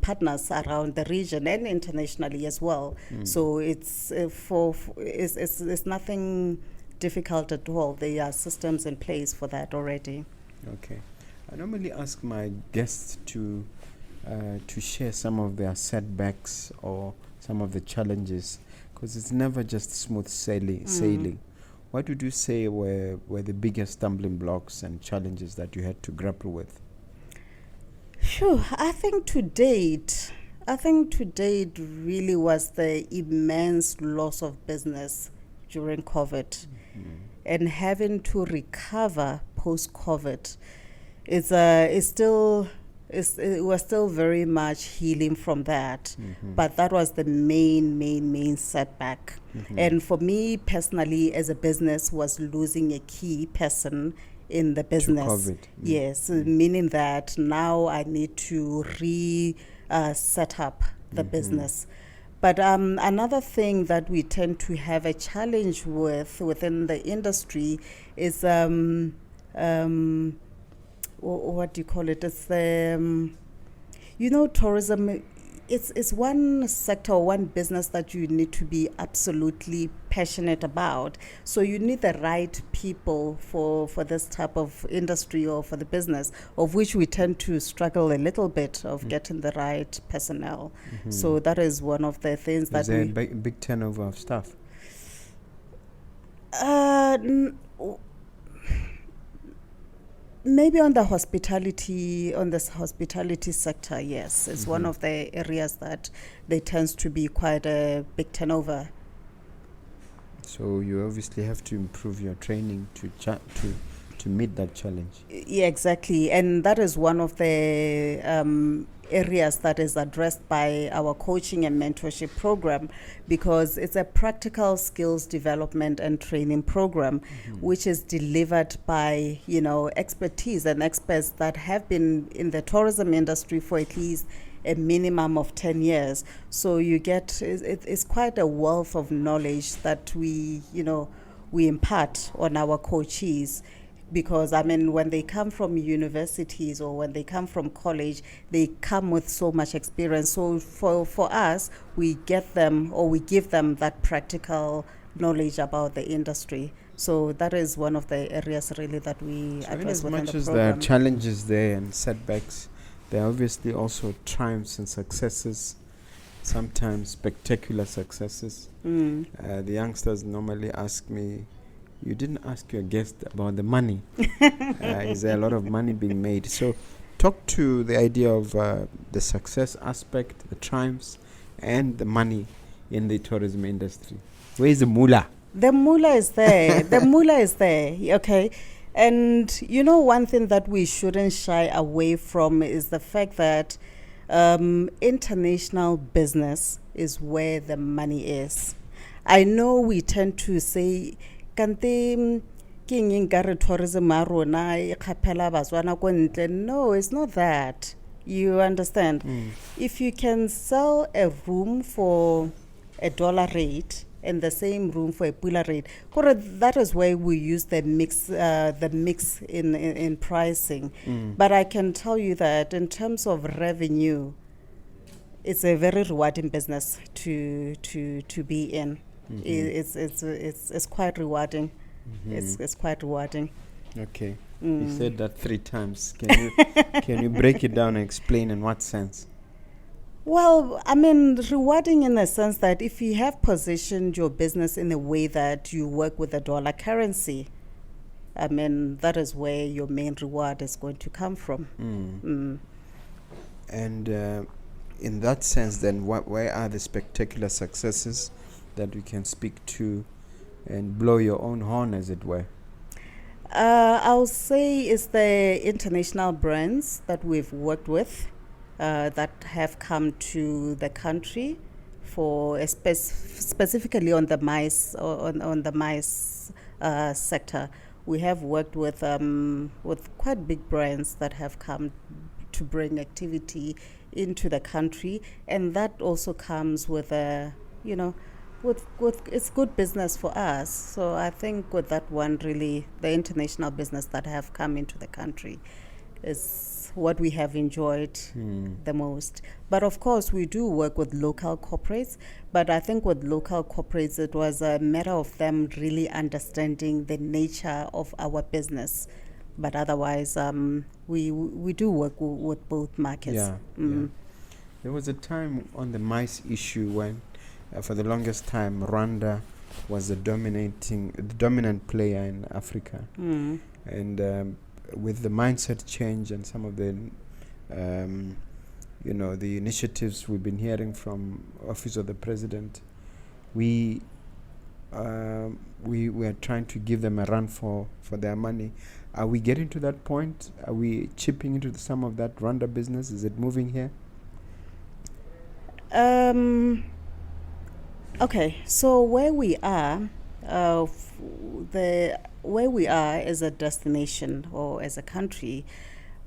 B: partners around the region and internationally as well. So it's it's nothing difficult at all. There are systems in place for that already.
A: Okay. I normally ask my guests to share some of their setbacks or some of the challenges, because it's never just smooth sailing. what would you say were the biggest stumbling blocks and challenges that you had to grapple with?
B: Sure. I think to date really was the immense loss of business during COVID, and having to recover post-COVID. It was still very much healing from that, but that was the main setback. And for me personally, as a business, was losing a key person in the business.
A: COVID.
B: Yes, meaning that now I need to set up the business. But another thing that we tend to have a challenge with within the industry is what do you call it? It's tourism. It's one sector or one business that you need to be absolutely passionate about. So you need the right people for this type of industry or for the business, of which we tend to struggle a little bit of getting the right personnel. So that is one of the things that
A: is there a big turnover of staff?
B: Maybe on the hospitality sector, yes, it's one of the areas that there tends to be quite a big turnover.
A: So you obviously have to improve your training to meet that challenge.
B: Yeah, exactly, and that is one of the areas that is addressed by our coaching and mentorship program, because it's a practical skills development and training program, which is delivered by expertise and experts that have been in the tourism industry for at least a minimum of 10 years. So you get it's quite a wealth of knowledge that we impart on our coachees. Because when they come from universities or when they come from college, they come with so much experience. So for us, we get them, or we give them, that practical knowledge about the industry. So that is one of the areas really that we address within the program.
A: As much as there are challenges there and setbacks, there are obviously also triumphs and successes, sometimes spectacular successes. The youngsters normally ask me, you didn't ask your guest about the money. Is there a lot of money being made? So talk to the idea of the success aspect, the triumphs, and the money in the tourism industry. Where is the moolah?
B: The moolah is there. The moolah is there, okay? And one thing that we shouldn't shy away from is the fact that international business is where the money is. I know we tend to say, no, it's not that. You understand? If you can sell a room for $1 rate and the same room for a pula rate, that is where we use the mix in pricing. But I can tell you that in terms of revenue, it's a very rewarding business to be in. It's quite rewarding. It's quite rewarding.
A: Okay. You said that 3 times. Can you break it down and explain in what sense?
B: Well, rewarding in the sense that if you have positioned your business in a way that you work with the dollar currency, that is where your main reward is going to come from.
A: And in that sense, then, where are the spectacular successes that you can speak to and blow your own horn, as it were?
B: I'll say it's the international brands that we've worked with that have come to the country for specifically on the MICE sector. We have worked with quite big brands that have come to bring activity into the country, and that also comes with with it's good business for us. So I think with that one, really, the international business that have come into the country is what we have enjoyed the most. But of course, we do work with local corporates. But I think with local corporates, it was a matter of them really understanding the nature of our business. But otherwise, we do work with both markets.
A: Yeah. There was a time on the mice issue when, for the longest time, Rwanda was the dominant player in Africa. And with the mindset change and some of the the initiatives we've been hearing from Office of the President, we are trying to give them a run for their money. Are we getting to that point? Are we chipping into some of that Rwanda business? Is it moving here?
B: Okay, so where we are as a destination or as a country,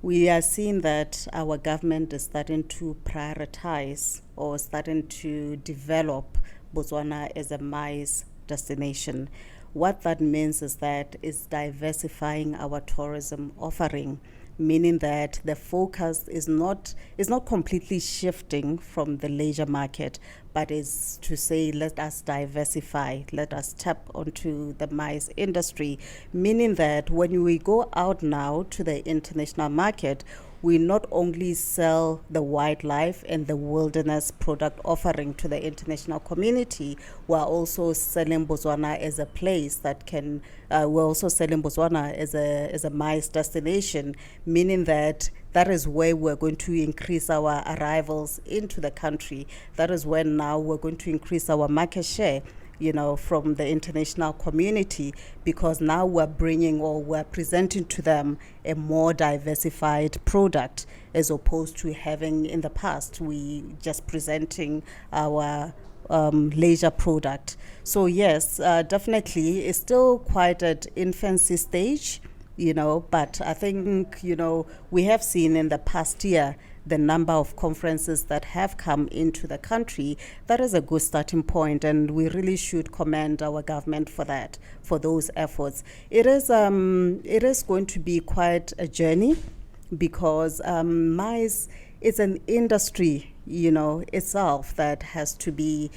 B: we are seeing that our government is starting to prioritize or starting to develop Botswana as a maize destination. What that means is that it's diversifying our tourism offering, meaning that the focus is not completely shifting from the leisure market, but is to say, let us diversify, let us tap onto the maize industry, meaning that when we go out now to the international market, we not only sell the wildlife and the wilderness product offering to the international community, we're also selling Botswana as a place that can, we're also selling Botswana as a maize destination, meaning that is where we're going to increase our arrivals into the country. That is when now we're going to increase our market share, from the international community, because now we're presenting to them a more diversified product, as opposed to having in the past, we just presenting our leisure product. So yes, definitely, it's still quite at infancy stage, but I think, we have seen in the past year the number of conferences that have come into the country. That is a good starting point, and we really should commend our government for that, for those efforts. It is going to be quite a journey, because maize is an industry, itself that has to be,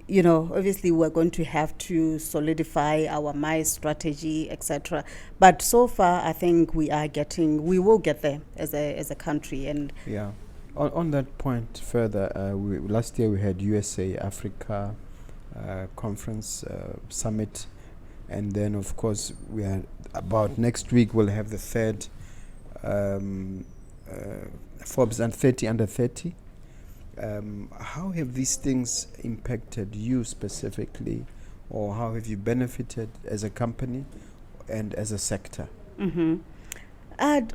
B: obviously we're going to have to solidify our maize strategy, etc. But so far, I think we will get there as a country. And
A: yeah, on that point further, last year we had USA Africa conference summit, and then of course we are about next week we'll have the third Forbes and 30 under 30. How have these things impacted you specifically, or how have you benefited as a company and as a sector?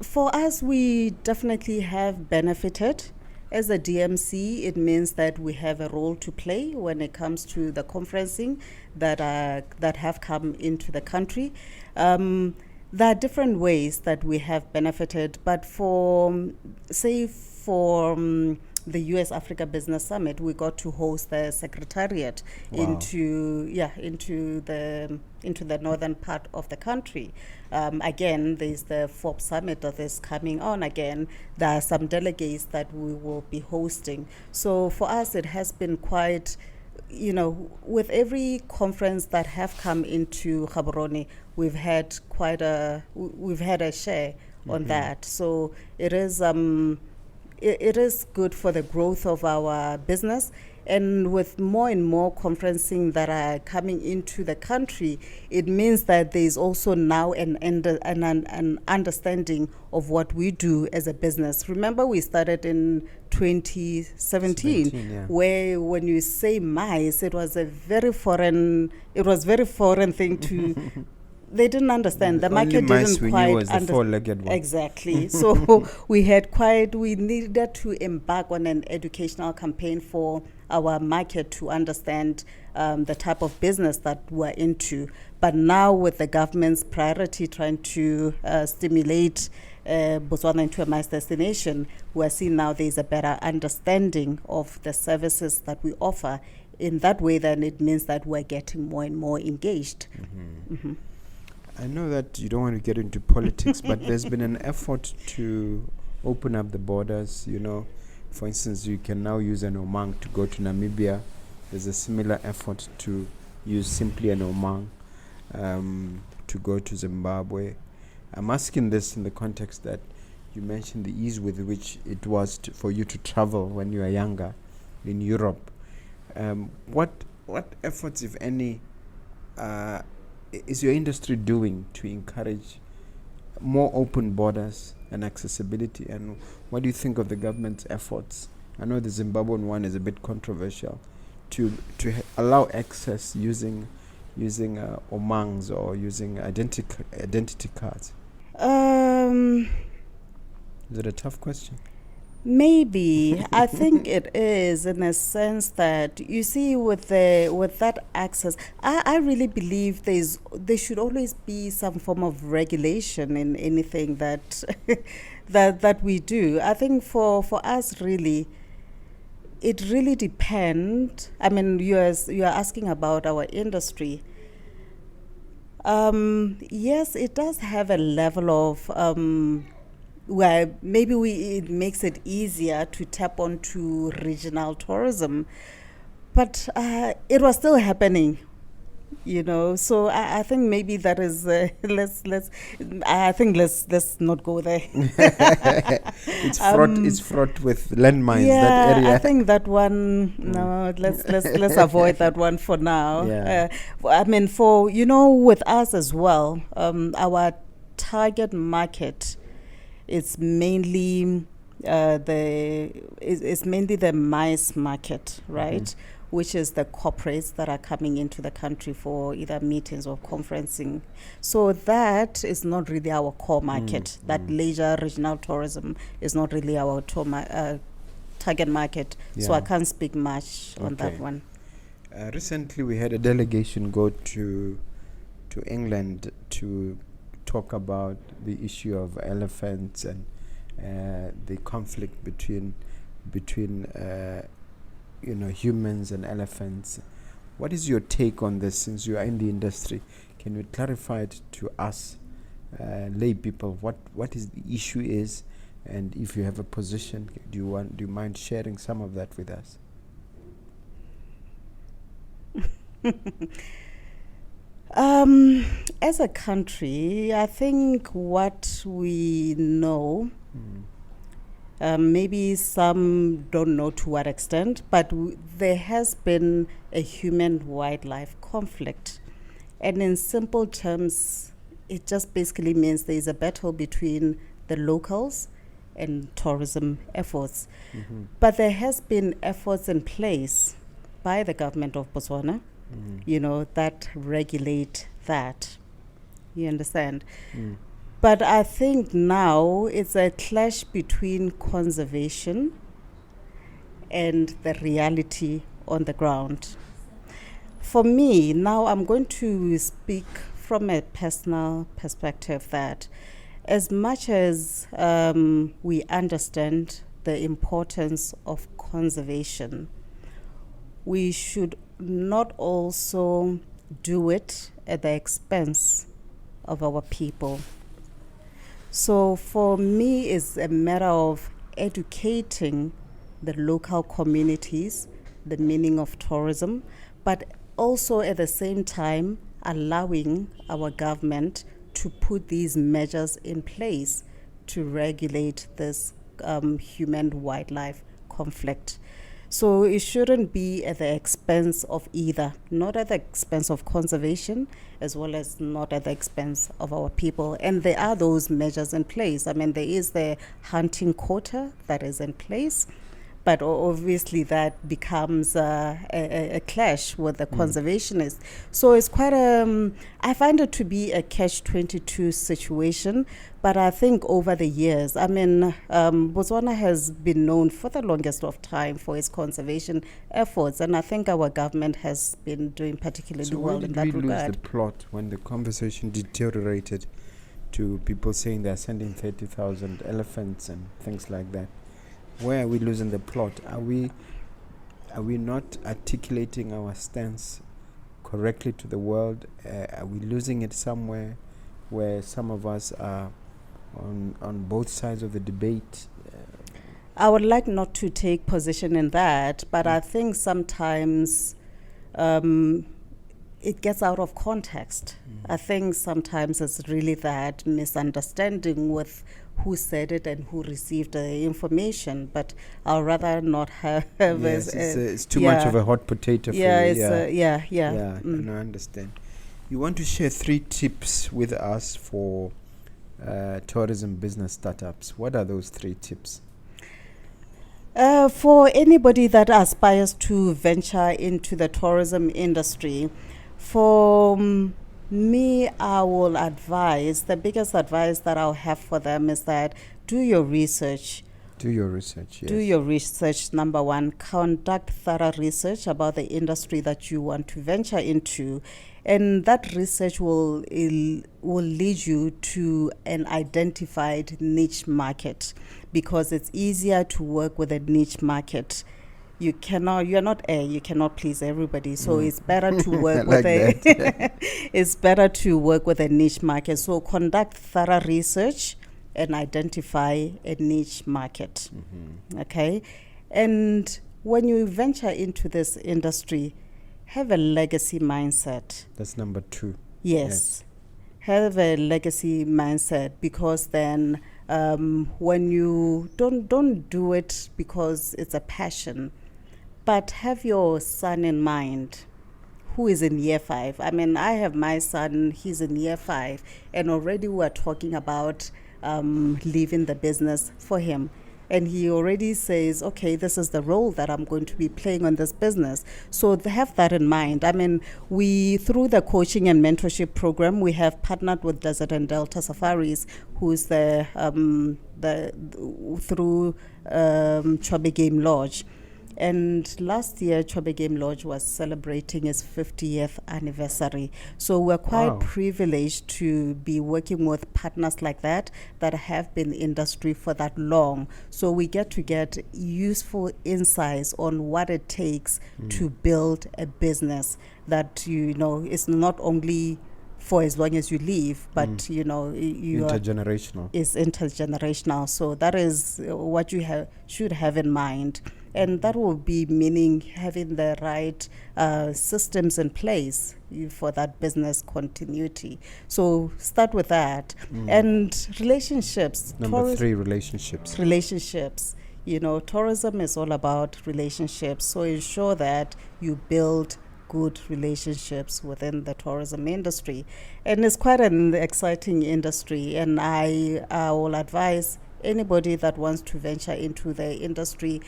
B: For us, we definitely have benefited. As a DMC, it means that we have a role to play when it comes to the conferencing that have come into the country. There are different ways that we have benefited, but for the US Africa Business Summit, we got to host the secretariat into the northern part of the country. Again, there's the Forbes Summit that is coming on again. There are some delegates that we will be hosting. So for us, it has been quite, with every conference that have come into Gaborone, we've had a share on that. So it is good for the growth of our business. And with more and more conferencing that are coming into the country, it means that there is also now an understanding of what we do as a business. Remember, we started in 2017, where when you say maize, it was very foreign thing to they didn't understand. The market didn't quite understand.
A: Four-legged one.
B: Exactly. So we needed to embark on an educational campaign for our market to understand the type of business that we're into. But now with the government's priority trying to stimulate Botswana into a maize destination, we're seeing now there's a better understanding of the services that we offer. In that way, then it means that we're getting more and more engaged.
A: I know that you don't want to get into politics, but there's been an effort to open up the borders. For instance, you can now use an Omang to go to Namibia. There's a similar effort to use simply an Omang to go to Zimbabwe. I'm asking this in the context that you mentioned the ease with which it was for you to travel when you were younger in Europe. What efforts, if any, is your industry doing to encourage more open borders and accessibility? And what do you think of the government's efforts? I know the Zimbabwean one is a bit controversial to allow access using omangs or using identity cards. Is it a tough question?
B: Maybe. I think it is, in a sense that, you see, with that access, I really believe there should always be some form of regulation in anything that that we do. I think for us, really, it really depends. I mean, you are asking about our industry. Yes, it does have a level of where maybe it makes it easier to tap onto regional tourism, but it was still happening, So I think maybe that is let's not go there.
A: It's fraught with landmines.
B: Yeah,
A: that area.
B: I think that one. No, let's avoid that one for now.
A: Yeah.
B: I mean, with us as well, our target market. It's mainly the MICE market, right? Mm-hmm. Which is the corporates that are coming into the country for either meetings or conferencing. So that is not really our core market. That leisure regional tourism is not really our target market. Yeah. So I can't speak much on that one.
A: Recently, we had a delegation go to England to talk about the issue of elephants and the conflict between humans and elephants. What is your take on this, since you are in the industry? Can you clarify it to us lay people what is the issue is, and if you have a position, do you mind sharing some of that with us?
B: As a country, I think what we know, maybe some don't know to what extent, but there has been a human-wildlife conflict. And in simple terms, it just basically means there is a battle between the locals and tourism efforts. Mm-hmm. But there has been efforts in place by the government of Botswana, that regulate that. You understand? But I think now it's a clash between conservation and the reality on the ground. For me, now I'm going to speak from a personal perspective that as much as we understand the importance of conservation, we should not also do it at the expense of our people. So for me, it's a matter of educating the local communities, the meaning of tourism, but also at the same time allowing our government to put these measures in place to regulate this human-wildlife conflict. So it shouldn't be at the expense of either, not at the expense of conservation, as well as not at the expense of our people. And there are those measures in place. I mean, there is the hunting quota that is in place, but obviously that becomes a clash with the conservationists. So it's quite I find it to be a catch-22 situation. But I think over the years, I mean, Botswana has been known for the longest of time for its conservation efforts, and I think our government has been doing particularly well in that regard. So why did we lose the plot when the conversation deteriorated to people saying they're sending 30,000 elephants and things like that? Where are we losing the plot? Are we not articulating our stance correctly to the world? Are we losing it somewhere where some of us are on both sides of the debate? I would like not to take position in that, but I think sometimes it gets out of context. I think sometimes it's really that misunderstanding with who said it and who received the information, but I'll rather not have
A: it's too much of a hot potato for you.
B: I understand.
A: No, I understand. You want to share 3 tips with us for tourism business startups. What are those 3 tips?
B: For anybody that aspires to venture into the tourism industry, for me, I will advise, the biggest advice that I'll have for them is that do your research.
A: Do your research, yes.
B: Do your research, number one. Conduct thorough research about the industry that you want to venture into. And that research will lead you to an identified niche market, because it's easier to work with a niche market. You cannot please everybody. So it's better to work
A: Like
B: it's better to work with a niche market. So conduct thorough research and identify a niche market. Okay? And when you venture into this industry, have a legacy mindset.
A: That's number 2.
B: Yes. Have a legacy mindset, because then when you don't do it because it's a passion, but have your son in mind who is in year 5. I mean, I have my son, he's in year 5, and already we're talking about leaving the business for him. And he already says, okay, this is the role that I'm going to be playing on this business. So have that in mind. I mean, through the coaching and mentorship program, we have partnered with Desert and Delta Safaris, who's through Chobe Game Lodge. And last year, Chobe Game Lodge was celebrating its 50th anniversary. So we're quite privileged to be working with partners like that have been in industry for that long. So we get useful insights on what it takes to build a business that, is not only for as long as you live, but you
A: intergenerational.
B: Is intergenerational. So that is what you should have in mind. And that will be meaning having the right systems in place for that business continuity. So start with that. And relationships.
A: Number 3, relationships.
B: Relationships. Tourism is all about relationships. So ensure that you build good relationships within the tourism industry. And it's quite an exciting industry. And I will advise anybody that wants to venture into the industry,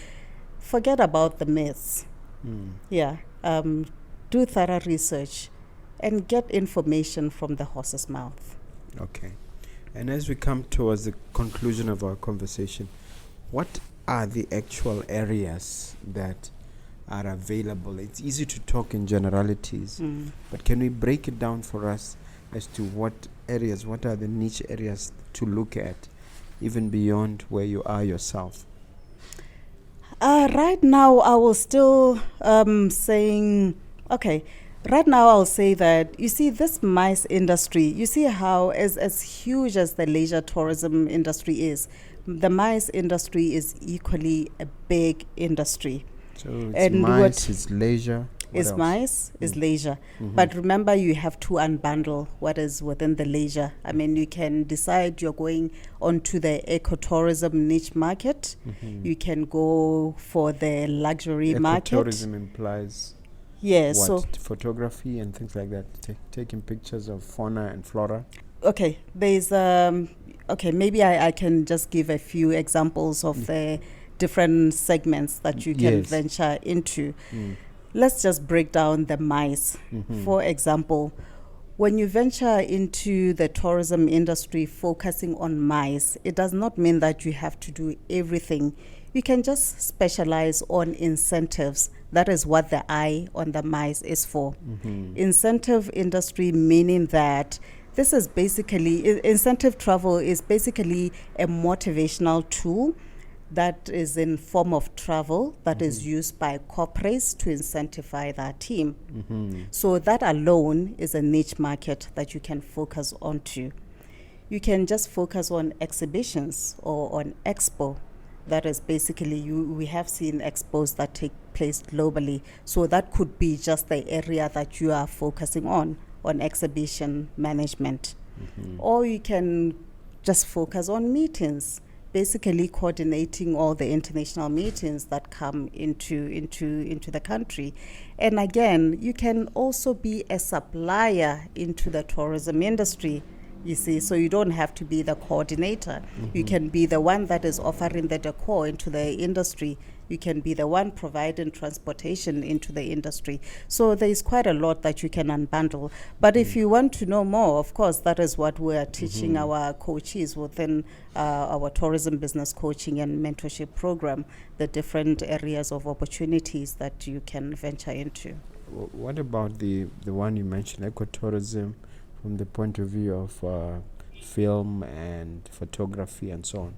B: forget about the myths. Do thorough research and get information from the horse's mouth.
A: Okay. And as we come towards the conclusion of our conversation, what are the actual areas that are available? It's easy to talk in generalities, but can we break it down for us as to what are the niche areas to look at, even beyond where you are yourself?
B: Right now, I will still Right now, I'll say that, you see, this MICE industry, you see how as huge as the leisure tourism industry is, the MICE industry is equally a big industry.
A: So it's MICE, it's leisure.
B: Is MICE, is leisure. But remember, you have to unbundle what is within the leisure. I mean, you can decide you're going onto the ecotourism niche market. You can go for the luxury market.
A: Ecotourism implies photography and things like that, taking pictures of fauna and flora.
B: Okay, there's maybe I can just give a few examples of the different segments that you can venture into. Let's just break down the MICE. For example, when you venture into the tourism industry focusing on MICE, it does not mean that you have to do everything. You can just specialize on incentives. That is what the I on the MICE is for. Incentive industry, meaning that this is basically, incentive travel is basically a motivational tool that is in form of travel that is used by corporates to incentivize their team. So that alone is a niche market that you can focus on to. You can just focus on exhibitions or on expo. That is basically, we have seen expos that take place globally. So that could be just the area that you are focusing on exhibition management. Or you can just focus on meetings. basically coordinating all the international meetings that come into the country. And again, you can also be a supplier into the tourism industry, you see, so you don't have to be the coordinator. You can be the one that is offering the decor into the industry. You can be the one providing transportation into the industry. So there is quite a lot that you can unbundle. But if you want to know more, of course, that is what we are teaching our coaches within our tourism business coaching and mentorship program, the different areas of opportunities that you can venture into.
A: What about the one you mentioned, ecotourism, from the point of view of film and photography and so on?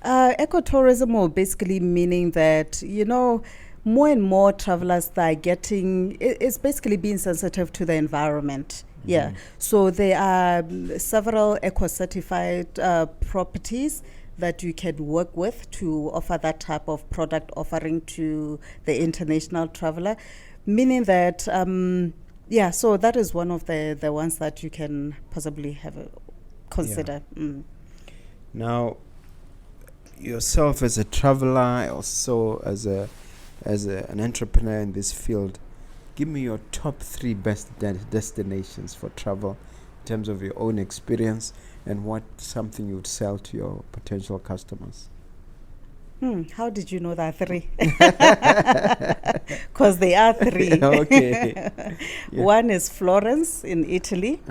B: Ecotourism, or basically meaning that, you know, more and more travelers that are getting, it's basically being sensitive to the environment. Yeah. So there are several eco-certified properties that you can work with to offer that type of product offering to the international traveler, meaning that, yeah, so that is one of the ones that you can possibly have consider.
A: Now, yourself as a traveler, also as an entrepreneur in this field, give me your top 3 best destinations for travel in terms of your own experience, and what something you would sell to your potential customers.
B: How did you know that 3? Because they are 3.
A: Okay.
B: One is Florence in Italy.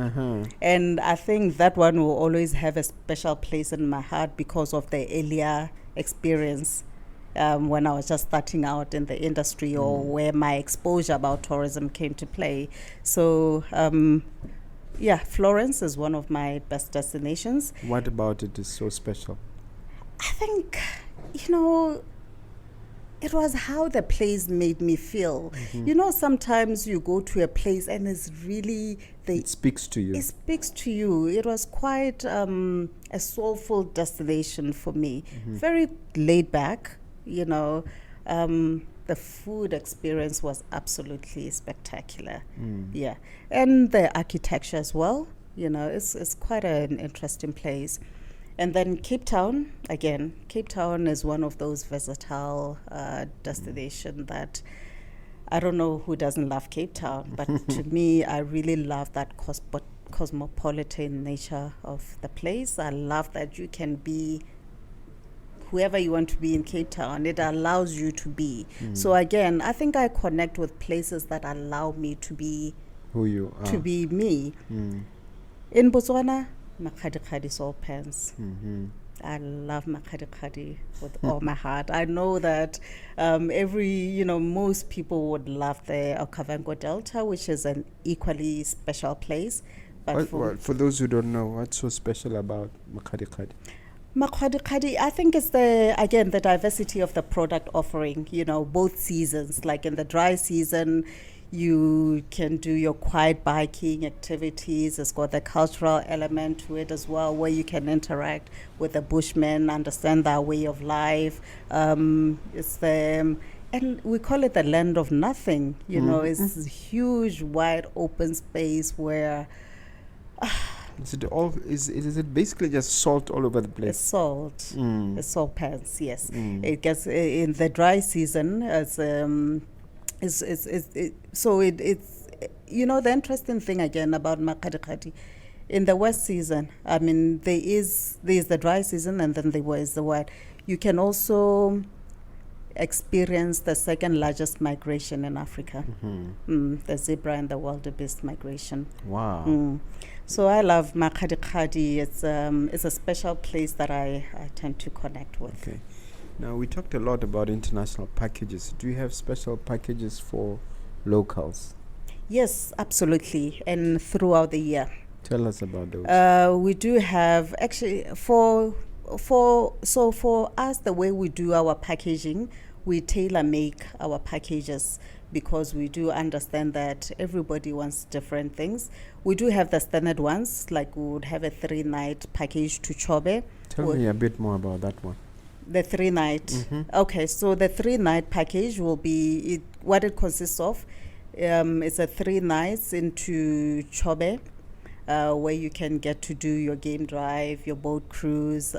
B: And I think that one will always have a special place in my heart because of the earlier experience when I was just starting out in the industry, or where my exposure about tourism came to play. So, yeah, Florence is one of my best destinations.
A: What about it is so special?
B: I think, you know, it was how the place made me feel. You know, sometimes you go to a place and it's really...
A: it speaks to you.
B: It speaks to you. It was quite a soulful destination for me. Very laid back, you know. The food experience was absolutely spectacular. Yeah. And the architecture as well. You know, it's quite an interesting place. And then Cape Town, again, Cape Town is one of those versatile destinations that, I don't know who doesn't love Cape Town, but to me, I really love that cosmopolitan nature of the place. I love that you can be whoever you want to be in Cape Town. It allows you to be. So again, I think I connect with places that allow me to be
A: who you are.
B: To be me. In Botswana, Makgadikgadi soul pants. I love Makgadikgadi with all my heart. I know that most people would love the Okavango Delta, which is an equally special place. But
A: for those who don't know, what's so special about Makgadikgadi?
B: Makgadikgadi, I think it's the diversity of the product offering, you know, both seasons. Like in the dry season, you can do your quiet biking activities. It's got the cultural element to it as well, where you can interact with the Bushmen, understand their way of life. And we call it the land of nothing. You know, it's this huge, wide, open space where...
A: Is it basically just salt all over the place?
B: It's salt. It's salt pans, yes. It gets in the dry season as it's you know, the interesting thing again about Makgadikgadi, in the wet season, I mean, there's the dry season, and then there is the wet. You can also experience the second largest migration in Africa, the zebra and the wildebeest migration.
A: Wow.
B: So I love Makgadikgadi. It's a special place that I tend to connect with.
A: Okay. Now, we talked a lot about international packages. Do you have special packages for locals?
B: Yes, absolutely, and throughout the year.
A: Tell us about those.
B: We do have, actually, for us, the way we do our packaging, we tailor make our packages, because we do understand that everybody wants different things. We do have the standard ones, like we would have a 3-night package to Chobe.
A: Tell me a bit more about that one.
B: The 3-night. Okay, so the 3-night package will be what it consists of. It's a 3 nights into Chobe, where you can get to do your game drive, your boat cruise,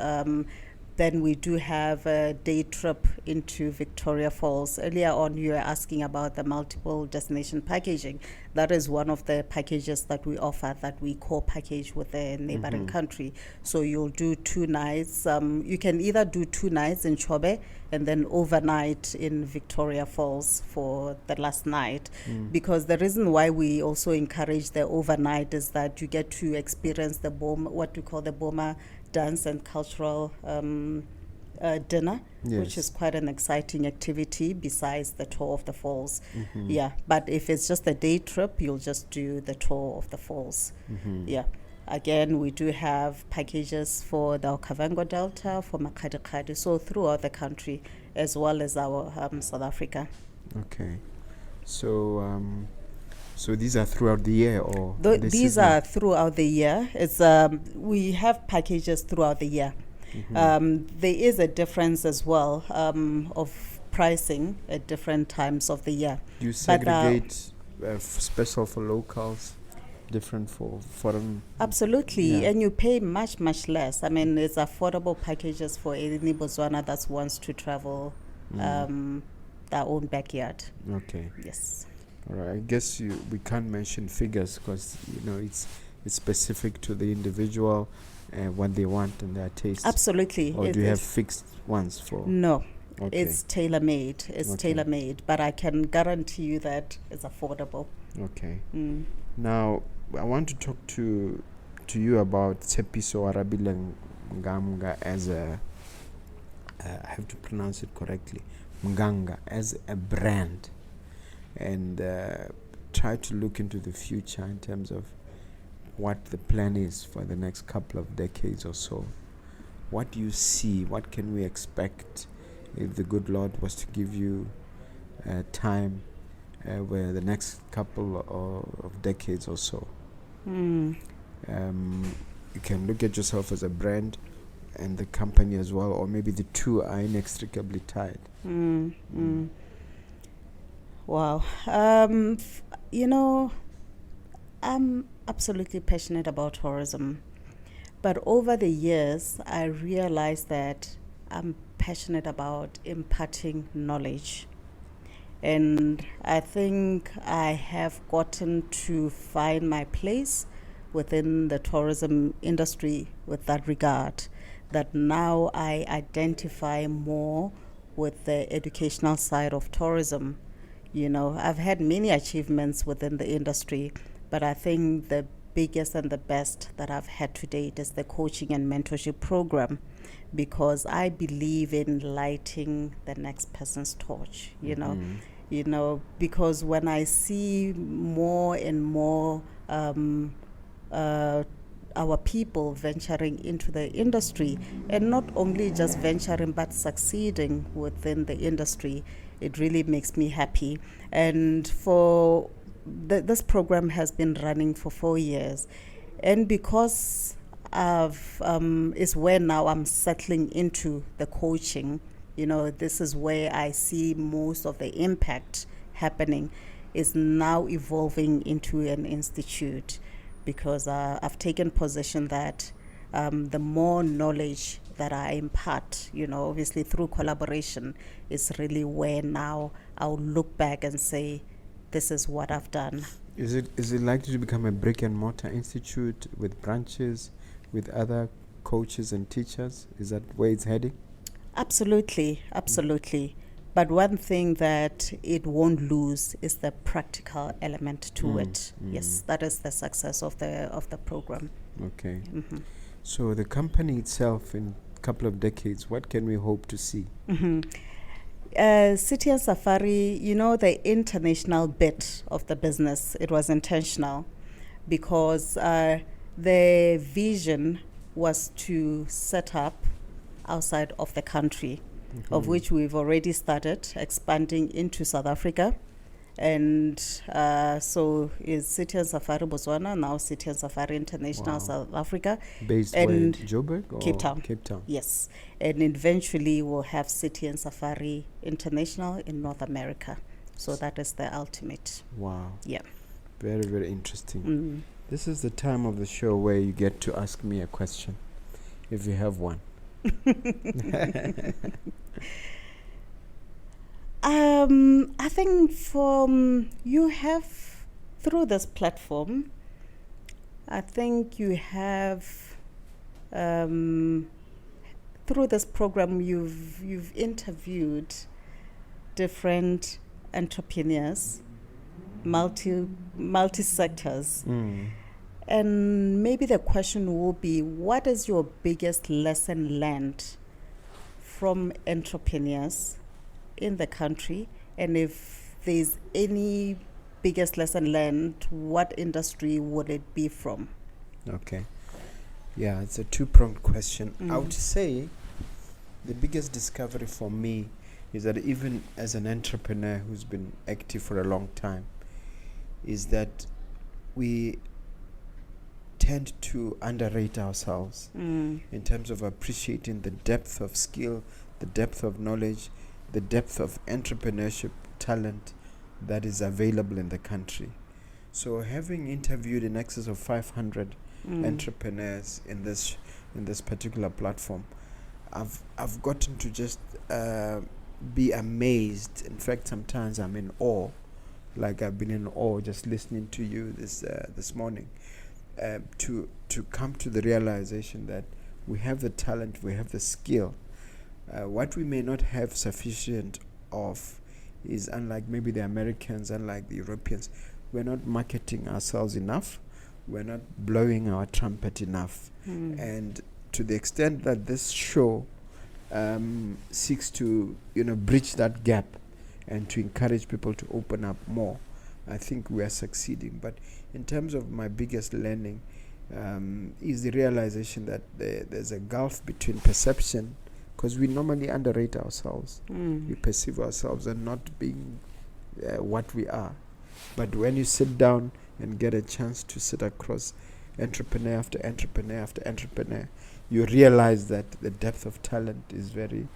B: then we do have a day trip into Victoria Falls. Earlier on, you were asking about the multiple destination packaging. That is one of the packages that we offer, that we co-package with the neighboring country. So you'll do 2 nights. You can either do 2 nights in Chobe and then overnight in Victoria Falls for the last night. Because the reason why we also encourage the overnight is that you get to experience the Boma, what we call the Boma dance and cultural dinner, which is quite an exciting activity besides the tour of the falls. Yeah, but if it's just a day trip, you'll just do the tour of the falls. Yeah. Again, we do have packages for the Okavango Delta, for Makgadikgadi, so throughout the country, as well as our South Africa.
A: Okay. So so these are throughout the year, or
B: These are throughout the year. It's we have packages throughout the year. There is a difference as well of pricing at different times of the year.
A: Do you segregate special for locals, different for foreign?
B: Absolutely, and you pay much less. I mean, it's affordable packages for any Botswana that wants to travel their own backyard.
A: Okay.
B: Yes.
A: All right. I guess we can't mention figures because it's specific to the individual and what they want and their taste.
B: Absolutely.
A: Or do you have fixed ones for?
B: No.
A: Okay.
B: It's tailor-made.
A: Okay.
B: Tailor-made, but I can guarantee you that it's affordable.
A: Okay. Now, I want to talk to you about Tshepiso Oarabile Mganga as a, I have to pronounce it correctly, Mganga, as a brand, and try to look into the future in terms of what the plan is for the next couple of decades or so. What do you see? What can we expect if the good Lord was to give you time where the next couple of decades or so? You can look at yourself as a brand and the company as well, or maybe the two are inextricably tied.
B: Wow. I'm absolutely passionate about tourism. But over the years, I realized that I'm passionate about imparting knowledge. And I think I have gotten to find my place within the tourism industry with that regard, that now I identify more with the educational side of tourism. I've had many achievements within the industry, but I think the biggest and the best that I've had to date is the coaching and mentorship program, because I believe in lighting the next person's torch, because when I see more and more our people venturing into the industry, and not only just venturing but succeeding within the industry, it really makes me happy. And for this program has been running for 4 years, and because is where now I'm settling into the coaching. This is where I see most of the impact happening, is now evolving into an institute, because I've taken position that the more knowledge that I impart, obviously through collaboration, is really where now I'll look back and say, this is what I've done.
A: Is it likely to become a brick and mortar institute with branches, with other coaches and teachers? Is that where it's heading?
B: Absolutely. But one thing that it won't lose is the practical element to it. Yes, that is the success of the program.
A: Okay. So the company itself, in a couple of decades, what can we hope to see?
B: City and Safari, the international bit of the business, it was intentional, because the vision was to set up outside of the country, of which we've already started expanding into South Africa. And so is City and Safari Botswana, now City and Safari International South Africa.
A: Based in Joburg or
B: Cape Town?
A: Cape Town.
B: Yes. And eventually we'll have City and Safari International in North America. So that is the ultimate.
A: Wow.
B: Yeah.
A: Very, very interesting. This is the time of the show where you get to ask me a question, if you have one.
B: I think you have, through this platform, I think you have, through this program, you've interviewed different entrepreneurs, multi sectors. And maybe the question will be, what is your biggest lesson learned from entrepreneurs in the country? And if there's any biggest lesson learned, what industry would it be from?
A: Okay. Yeah, it's a two-pronged question. I would say the biggest discovery for me is that even as an entrepreneur who's been active for a long time, is that we tend to underrate ourselves in terms of appreciating the depth of skill, the depth of knowledge, the depth of entrepreneurship talent that is available in the country. So having interviewed in excess of 500 entrepreneurs in this particular platform, I've gotten to just be amazed. In fact, sometimes I'm in awe, like I've been in awe just listening to you this morning, to come to the realization that we have the talent, we have the skill. What we may not have sufficient of is, unlike maybe the Americans, unlike the Europeans, we're not marketing ourselves enough, we're not blowing our trumpet enough. And to the extent that this show seeks to bridge that gap and to encourage people to open up more, I think we are succeeding. But in terms of my biggest learning is the realization that there's a gulf between perception, because we normally underrate ourselves. We perceive ourselves as not being what we are. But when you sit down and get a chance to sit across entrepreneur after entrepreneur after entrepreneur, you realize that the depth of talent is very,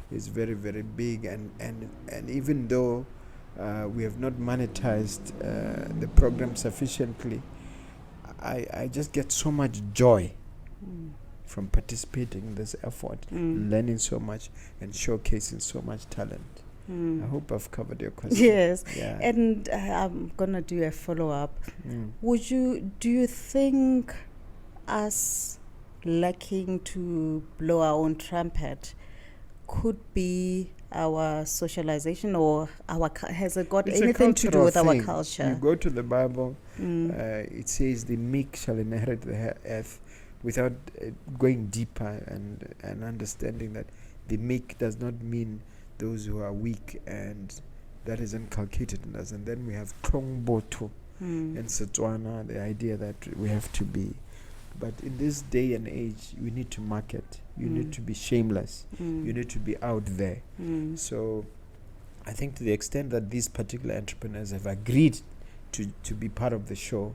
A: very big. And even though we have not monetized the program sufficiently, I just get so much joy from participating in this effort, learning so much and showcasing so much talent. I hope I've covered your question.
B: Yes.
A: Yeah.
B: And I'm gonna do a follow-up. Do you think us lacking to blow our own trumpet could be our socialization, or has it got anything to do with our culture?
A: You go to the Bible, it says the meek shall inherit the earth, without going deeper and understanding that the meek does not mean those who are weak, and that is inculcated in us. And then we have Tongboto and Setswana, the idea that we have to be. But in this day and age, we need to market. You need to be shameless. You need to be out there. So I think to the extent that these particular entrepreneurs have agreed to be part of the show,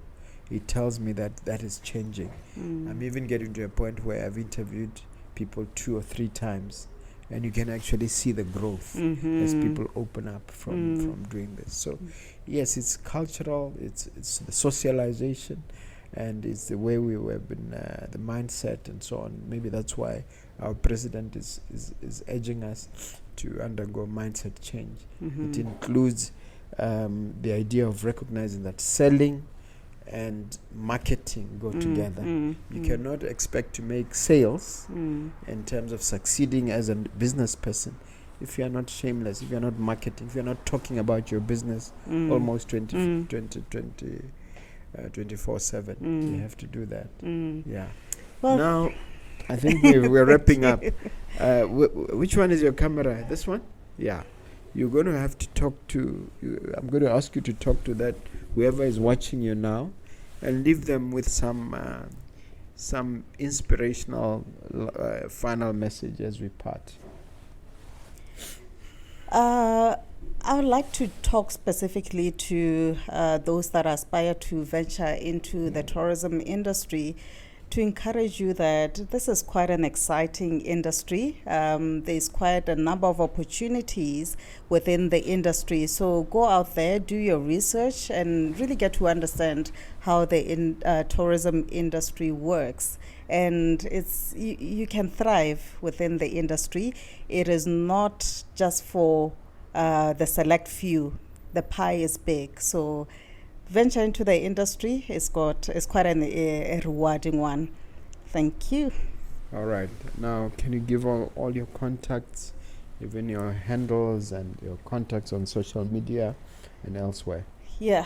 A: it tells me that that is changing. I'm even getting to a point where I've interviewed people 2 or 3 times, and you can actually see the growth as people open up from doing this. So yes, it's cultural, it's the socialization, and it's the way we have been, the mindset and so on. Maybe that's why our president is urging us to undergo mindset change. It includes the idea of recognizing that selling and marketing go together. You cannot expect to make sales in terms of succeeding as a business person if you are not shameless, if you are not marketing, if you are not talking about your business almost 24/7. You have to do that. Yeah. Well, now I think we're wrapping up. Which one is your camera? This one? Yeah. You're going to have to talk to, I'm going to ask you to talk to that, whoever is watching you now, and leave them with some inspirational final message as we part.
B: I would like to talk specifically to those that aspire to venture into the tourism industry, to encourage you that this is quite an exciting industry. There's quite a number of opportunities within the industry. So go out there, do your research, and really get to understand how the tourism industry works. and you can thrive within the industry. It is not just for the select few. The pie is big, so venture into the industry is quite a rewarding one. Thank you.
A: All right. Now, can you give all your contacts, even your handles and your contacts on social media and elsewhere?
B: Yeah,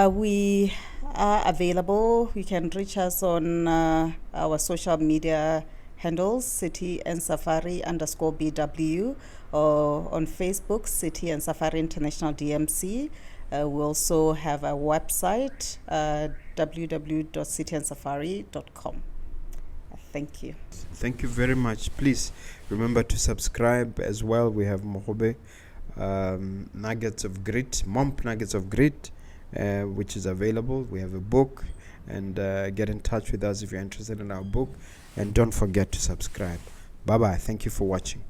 B: we are available. You can reach us on our social media handles, City and Safari _BW, or on Facebook, City and Safari International DMC. We also have a website, www.cityandsafari.com. Thank you.
A: Thank you very much. Please remember to subscribe as well. We have Mogobe Nuggets of Grit, Momp Nuggets of Grit, which is available. We have a book, and get in touch with us if you're interested in our book. And don't forget to subscribe. Bye-bye. Thank you for watching.